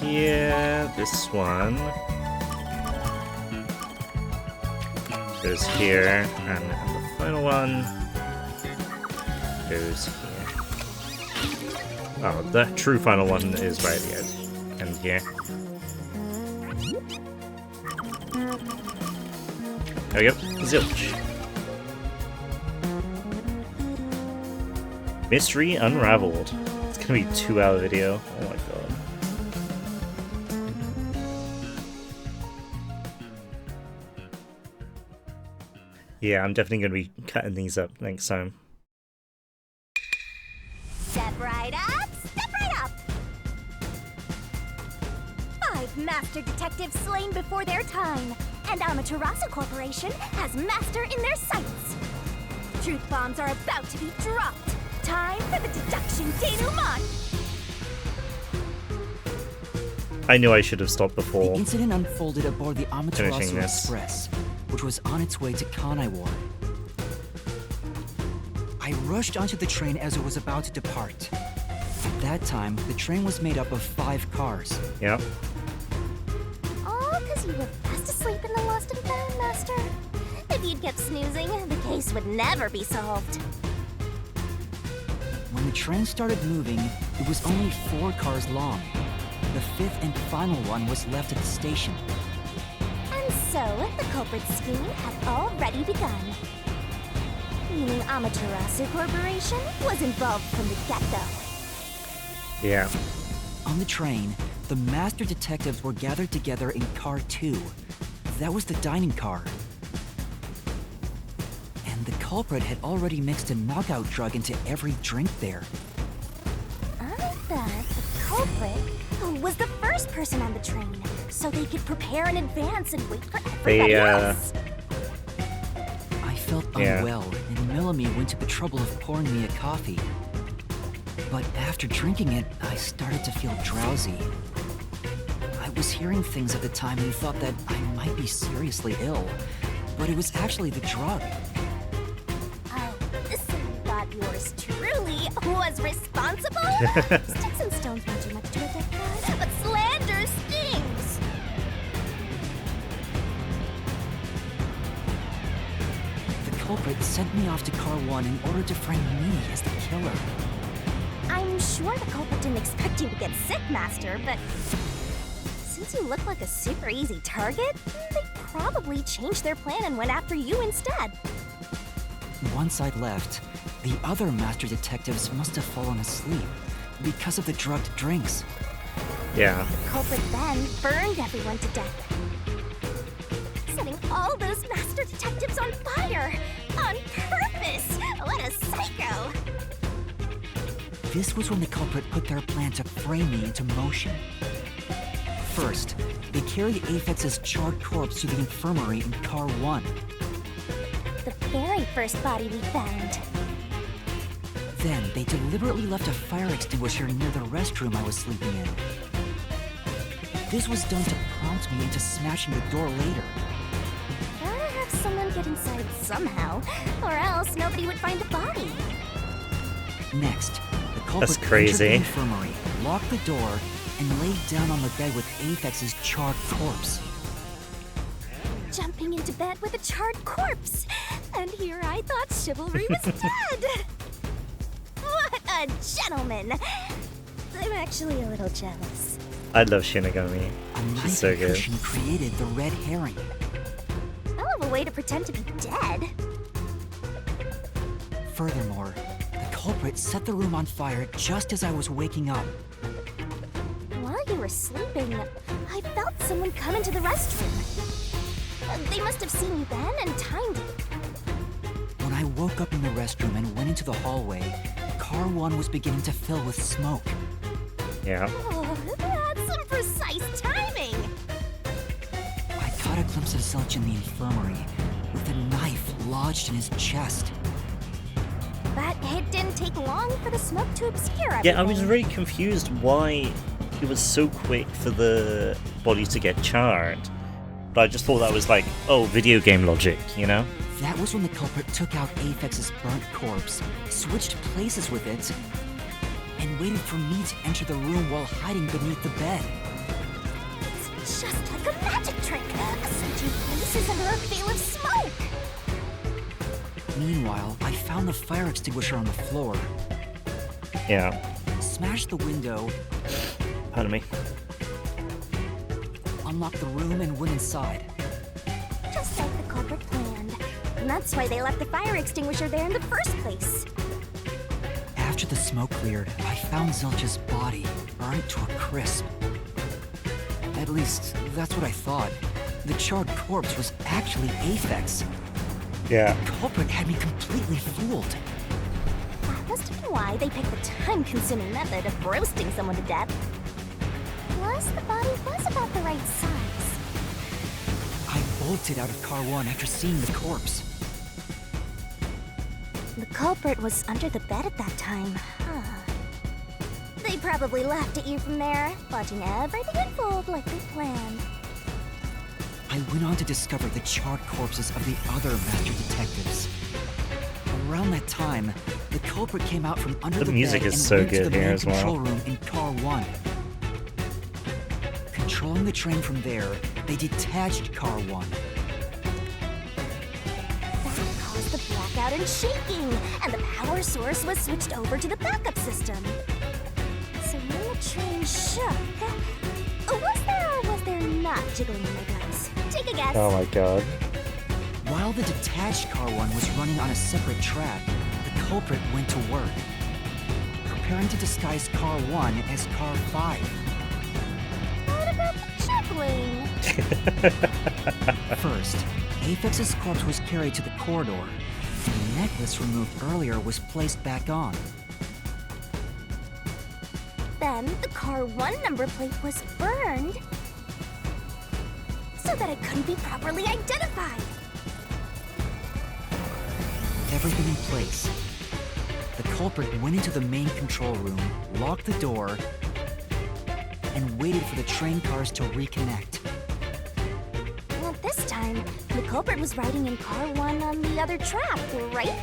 Here, this one goes here, and the final one goes here. Oh, the true final one is right at the edge, and here. There we go, zilch. Mystery unraveled. It's gonna be a 2-hour video. Oh my god. Yeah, I'm definitely going to be cutting these up next time. Step right up, step right up. 5 master detectives slain before their time, and Amaterasu Corporation has master in their sights. Truth bombs are about to be dropped. Time for the deduction denouement. I knew I should have stopped The before. incident unfolded aboard the Amaterasu Finishing this. Express, which was on its way to Kanaiwar. I rushed onto the train as it was about to depart. At that time, the train was made up of 5 cars. Yeah. All because you were fast asleep in the lost and found, Master. If you'd kept snoozing, the case would never be solved. When the train started moving, it was only 4 cars long. The 5th and final one was left at the station. And so, the culprit's scheme had already begun. Meaning Amaterasu Corporation was involved from the get-go. Yeah. On the train, the master detectives were gathered together in car 2. That was the dining car. And the culprit had already mixed a knockout drug into every drink there. I thought the culprit was the first person on the train, so they could prepare in advance and wait for everybody else. I felt Yeah. unwell, and Melanie went to the trouble of pouring me a coffee. But after drinking it, I started to feel drowsy. I was hearing things at the time and thought that I might be seriously ill, but it was actually the drug. Oh, so you thought yours truly was responsible? Sticks and stones won't do much to a dead cat, but slander stings. The culprit sent me off to car 1 in order to frame me as the killer. I'm sure the culprit didn't expect you to get sick, Master, but since you look like a super easy target, they probably changed their plan and went after you instead. Once I'd left, the other master detectives must have fallen asleep because of the drugged drinks. Yeah. The culprit then burned everyone to death, setting all those master detectives on fire on purpose. What a psycho! This was when the culprit put their plan to frame me into motion. First, they carried Apex's charred corpse to the infirmary in car 1. The very first body we found. Then, they deliberately left a fire extinguisher near the restroom I was sleeping in. This was done to prompt me into smashing the door later. Gotta have someone get inside somehow, or else nobody would find the body. Next, the culprit That's crazy. entered the infirmary, locked the door, and laid down on the bed with Apex's charred corpse. Jumping into bed with a charred corpse. And here I thought chivalry was dead. What a gentleman. I'm actually a little jealous. I love Shinigami. A She's so knife good. cushion created the red herring. Hell of a way to pretend to be dead. Furthermore, the culprit set the room on fire just as I was waking up. While you were sleeping, I felt someone come into the restroom. They must have seen you then and timed it. When I woke up in the restroom and went into the hallway, car 1 was beginning to fill with smoke. Yeah. Oh, that's some precise timing. I caught a glimpse of Zilch in the infirmary, with a knife lodged in his chest. But it didn't take long for the smoke to obscure everything. Yeah, I was very confused why it was so quick for the body to get charred. But I just thought that was like, oh, video game logic, you know? That was when the culprit took out Apex's burnt corpse, switched places with it, and waited for me to enter the room while hiding beneath the bed. It's just like a magic trick. Switching places under a veil of smoke. Meanwhile, I found the fire extinguisher on the floor, Yeah. smashed the window, Pardon me. unlocked the room, and went inside. Just like the culprit planned. And that's why they left the fire extinguisher there in the first place. After the smoke cleared, I found Zilch's body, burnt to a crisp. At least, that's what I thought. The charred corpse was actually Aphex. Yeah. The culprit had me completely fooled. That must have been why they picked the time-consuming method of roasting someone to death. Plus, the body was about the right size. I bolted out of car 1 after seeing the corpse. The culprit was under the bed at that time, huh? They probably laughed at you from there, watching everything unfold like they planned. I went on to discover the charred corpses of the other master detectives. Around that time, the culprit came out from under The the music bed is and so went to good the here main as well. control room in Car 1. Controlling the train from there, they detached Car 1. That caused the blackout and shaking, and the power source was switched over to the backup system. So when the train shook, was there or was there not jiggling in my guts? Take a guess. Oh my god. While the detached Car 1 was running on a separate track, the culprit went to work, preparing to disguise Car 1 as Car 5. What about the juggling? First, Aphex's corpse was carried to the corridor, and the necklace removed earlier was placed back on. Then the Car 1 number plate was burned so that it couldn't be properly identified. With everything in place, the culprit went into the main control room, locked the door, and waited for the train cars to reconnect. Well, this time, the culprit was riding in Car 1 on the other track, right?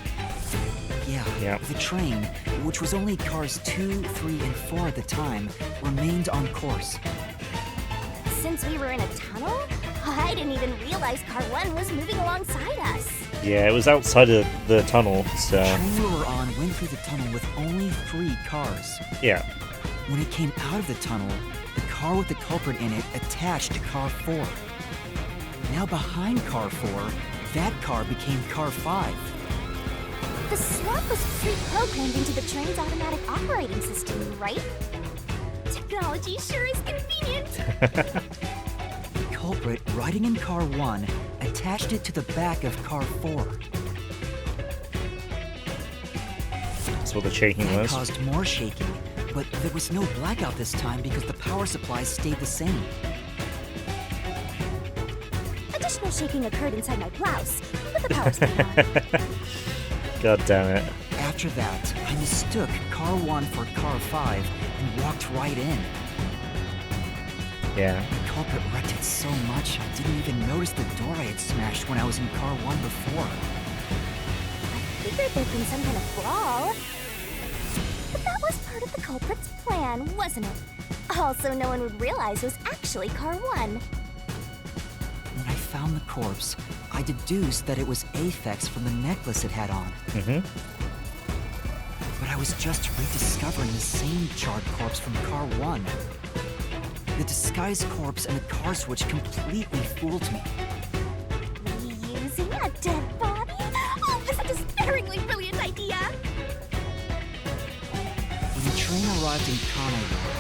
Yeah, Yep. the train, which was only cars 2, 3, and 4 at the time, remained on course. Since we were in a tunnel, I didn't even realize Car 1 was moving alongside us. Yeah, it was outside of the tunnel, so The train we were on went through the tunnel with only 3 cars. yeah. When it came out of the tunnel, the car with the culprit in it attached to Car 4. Now behind Car 4, that car became Car 5. The swap was pre-programmed into the train's automatic operating system, right? Technology sure is convenient. The culprit, riding in Car 1, attached it to the back of Car 4. That's what the shaking That was. caused more shaking, but there was no blackout this time because the power supply stayed the same. Additional shaking occurred inside my blouse, but the power stayed on. God damn it. After that, I mistook Car 1 for Car 5 and walked right in. Yeah. The culprit wrecked it so much, I didn't even notice the door I had smashed when I was in Car 1 before. I figured there'd been some kind of brawl. But that was part of the culprit's plan, wasn't it? Also, no one would realize it was actually Car 1. When I found the corpse, I deduced that it was Aphex from the necklace it had on. Mm-hmm. But I was just rediscovering the same charred corpse from Car 1. The disguised corpse and the car switch completely fooled me. Reusing a dead body? Oh, was a despairingly brilliant idea! When the train arrived in Kanagawa,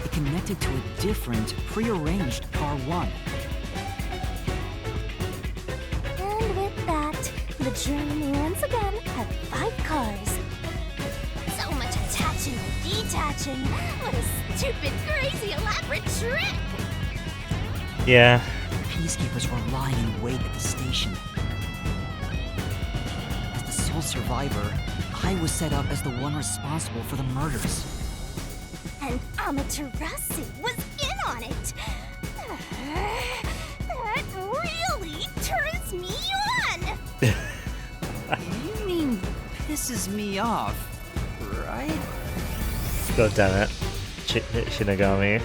it connected to a different, prearranged Car 1. And with that, the train once again had 5 cars. So much attaching and detaching. What a stupid, crazy, elaborate trick! Yeah. Peacekeepers were lying in wait at the station. As the sole survivor, I was set up as the one responsible for the murders. And Amaterasu was in on it! That really turns me on! You mean pisses me off, right? God damn it. Shinigami.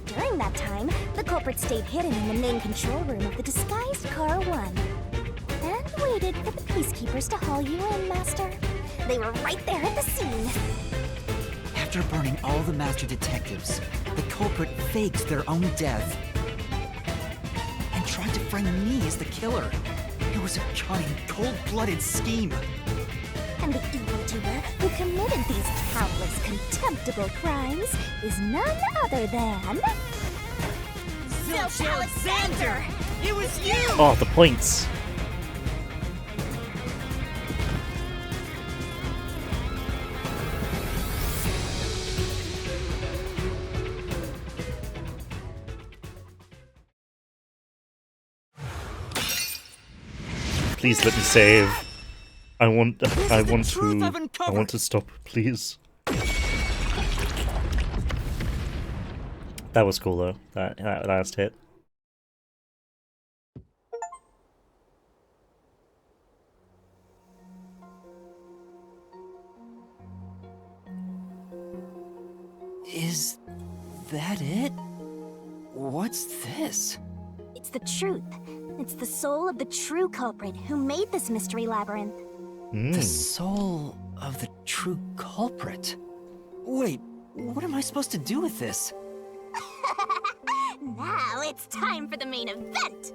During that time, the culprit stayed hidden in the main control room of the disguised Car 1. And waited for the peacekeepers to haul you in, Master. They were right there at the scene. After burning all the master detectives, the culprit faked their own death and tried to frame me as the killer. It was a cunning, cold-blooded scheme. And the evildoer who committed these countless contemptible crimes is none other than... Zilch Alexander! It was you! Oh, the points. Please let me save. I want This I is the want truth I've to I uncovered. want to stop, please. That was cool though. That last hit. Is that it? What's this? It's the truth. It's the soul of the true culprit who made this mystery labyrinth. The soul of the true culprit. Wait, what am I supposed to do with this? Now it's time for the main event.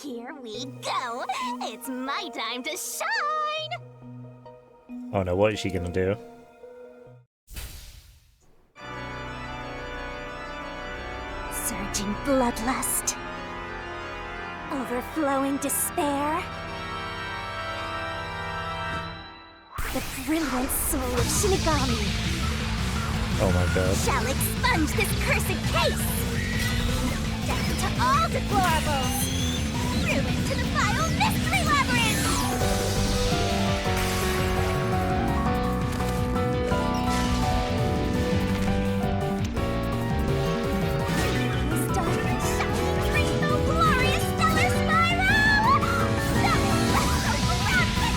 Here we go. It's my time to shine. Oh no, what is she gonna do? Surging bloodlust. Overflowing despair. The brilliant soul of Shinigami Oh my god. shall expunge this cursed case. Death to all deplorables. Ruin to the vile mystery labyrinth. Start the shining rainbow glorious stellar spiral. Let's go grab the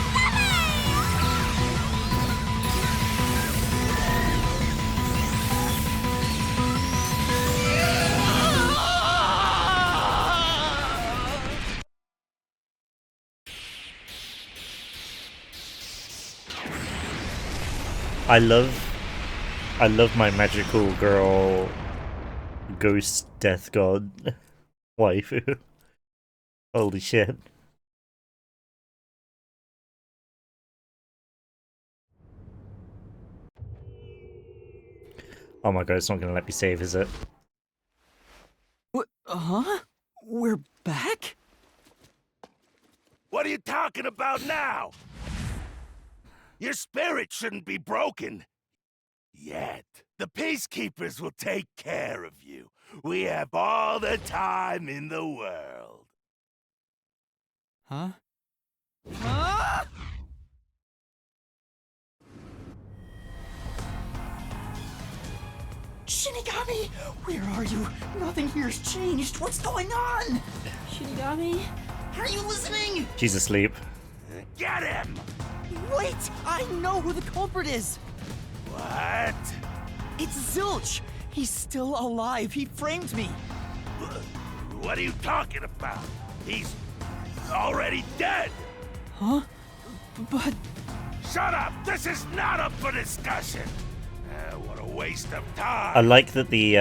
I love my magical girl ghost death god waifu. Holy shit. Oh my god, it's not gonna let me save, is it? What? Huh? We're back? What are you talking about now? Your spirit shouldn't be broken. Yet. The Peacekeepers will take care of you. We have all the time in the world. Huh? Huh? Shinigami! Where are you? Nothing here's changed. What's going on? Shinigami? Are you listening? She's asleep. Get him! Wait! I know who the culprit is! What? It's Zilch! He's still alive. He framed me. What are you talking about? He's already dead. Huh? But... Shut up! This is not up for discussion. What a waste of time. I like that the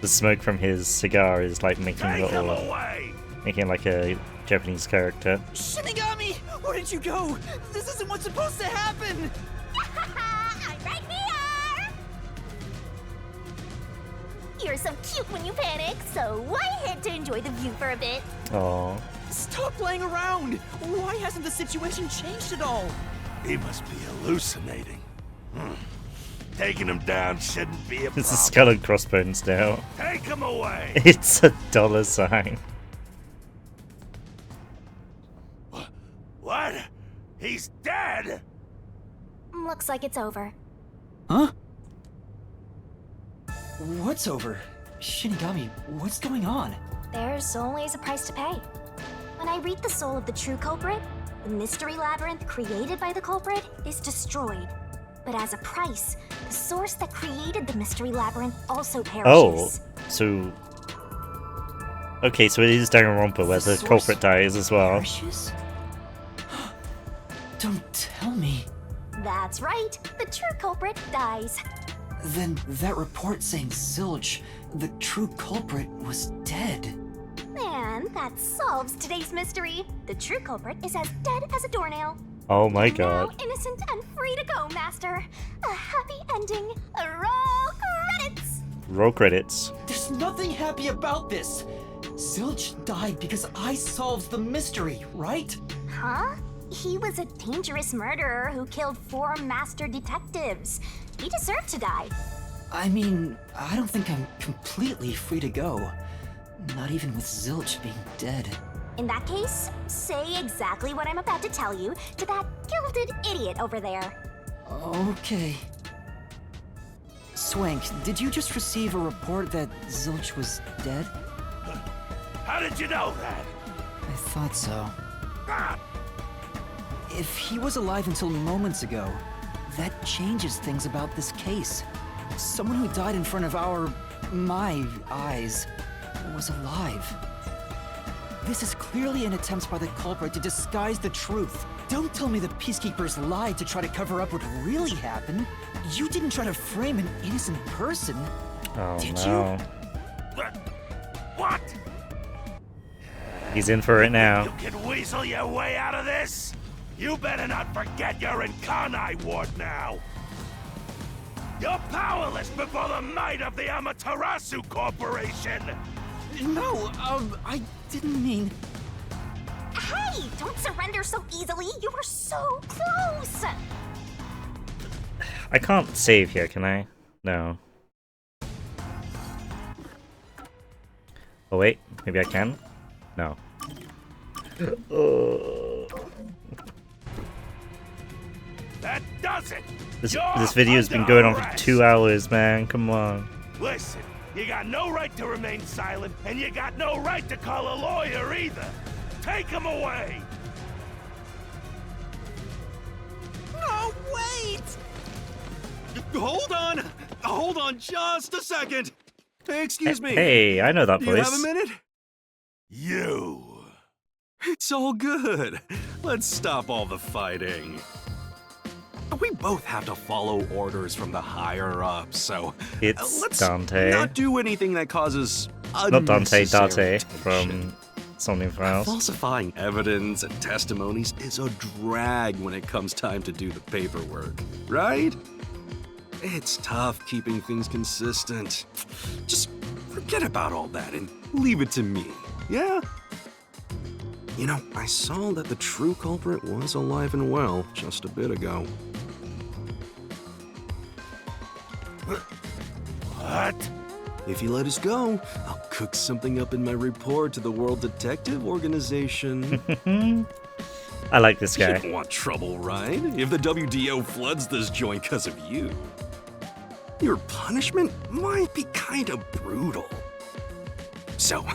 smoke from his cigar is like making Take him little away! making like a Japanese character. Shinigami! Where did you go? This isn't what's supposed to happen! I'm right here! You're so cute when you panic, so I had to enjoy the view for a bit. Oh, Stop playing around! Why hasn't the situation changed at all? He must be hallucinating. Taking him down shouldn't be a problem. it's a skull and crossbones now. Take him away! It's a dollar sign. What? He's dead? Looks like it's over. Huh? What's over? Shinigami, what's going on? There's always a price to pay. When I read the soul of the true culprit, the mystery labyrinth created by the culprit is destroyed. But as a price, the source that created the mystery labyrinth also Oh, perishes. so okay, so it is Danganronpa where the source culprit dies as well. Perishes? Don't tell me. That's right, the true culprit dies. Then that report saying Zilch, the true culprit, was dead. And that solves today's mystery. The true culprit is as dead as a doornail. Oh my Now god. innocent and free to go, Master. A happy ending. Roll credits. Roll credits. There's nothing happy about this! Zilch died because I solved the mystery, right? Huh? He was a dangerous murderer who killed 4 master detectives. He deserved to die. I mean, I don't think I'm completely free to go. Not even with Zilch being dead. In that case, say exactly what I'm about to tell you to that gilded idiot over there. Okay. Swank, did you just receive a report that Zilch was dead? How did you know that? I thought so. Ah! If he was alive until moments ago, that changes things about this case. Someone who died in front of my eyes, was alive. This is clearly an attempt by the culprit to disguise the truth. Don't tell me the Peacekeepers lied to try to cover up what really happened. You didn't try to frame an innocent person, Oh did no. What? He's in for it now. You can weasel your way out of this? You better not forget you're in Kanai Ward now. You're powerless before the might of the Amaterasu Corporation. No, I didn't mean... Hey, don't surrender so easily. You were so close. I can't save here, can I? No. Oh wait, maybe I can? No. That does it. This video has been going on for 2 hours, man. Come on. Listen, you got no right to remain silent, and you got no right to call a lawyer either. Take him away. No, wait! Hold on just a second. Hey, excuse me. Hey, I know that Do you voice. have a minute? You. It's all good. Let's stop all the fighting. We both have to follow orders from the higher-ups, so It's let's Dante. not do anything that causes Not Dante, unnecessary Date tension. from Something Else. Falsifying evidence and testimonies is a drag when it comes time to do the paperwork, right? It's tough keeping things consistent. Just forget about all that and leave it to me, yeah? You know, I saw that the true culprit was alive and well just a bit ago. What? If you let us go, I'll cook something up in my report to the World Detective Organization. I like this You guy. don't want trouble, right? If the WDO floods this joint because of you. Your punishment might be kind of brutal. So,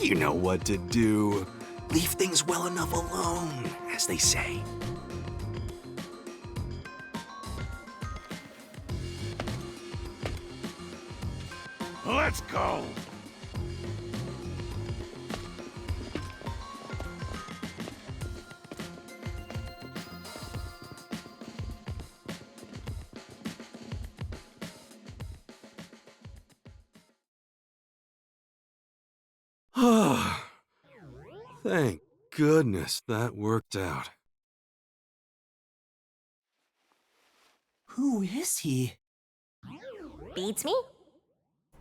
you know what to do. Leave things well enough alone, as they say. Let's go. Thank goodness that worked out. Who is he? Beats me?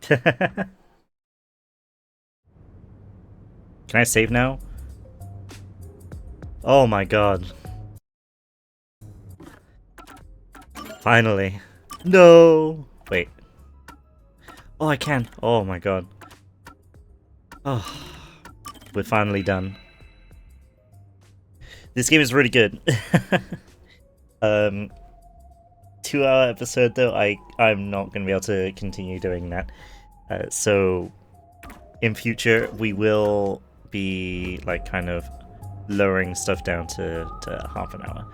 Can I save now? Oh my god. Finally. No! Wait. Oh, I can. Oh my god. Oh. We're finally done. This game is really good. 2-hour episode though, I'm not going to be able to continue doing that. So in future we will be like kind of lowering stuff down to half an hour.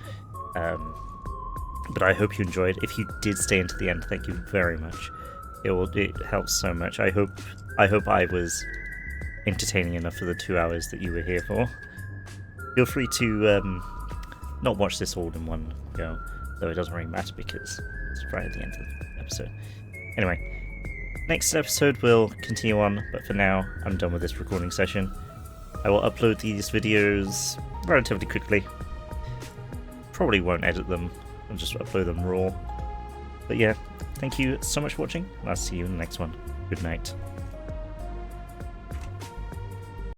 But I hope you enjoyed. If you did stay into the end, thank you very much. It helps so much. I hope I was entertaining enough for the 2 hours that you were here for. Feel free to not watch this all in one go, though it doesn't really matter because it's right at the end of the episode. Anyway, next episode we'll continue on, but for now I'm done with this recording session. I will upload these videos relatively quickly. Probably won't edit them, I'll just upload them raw. But yeah, thank you so much for watching, and I'll see you in the next one. Good night.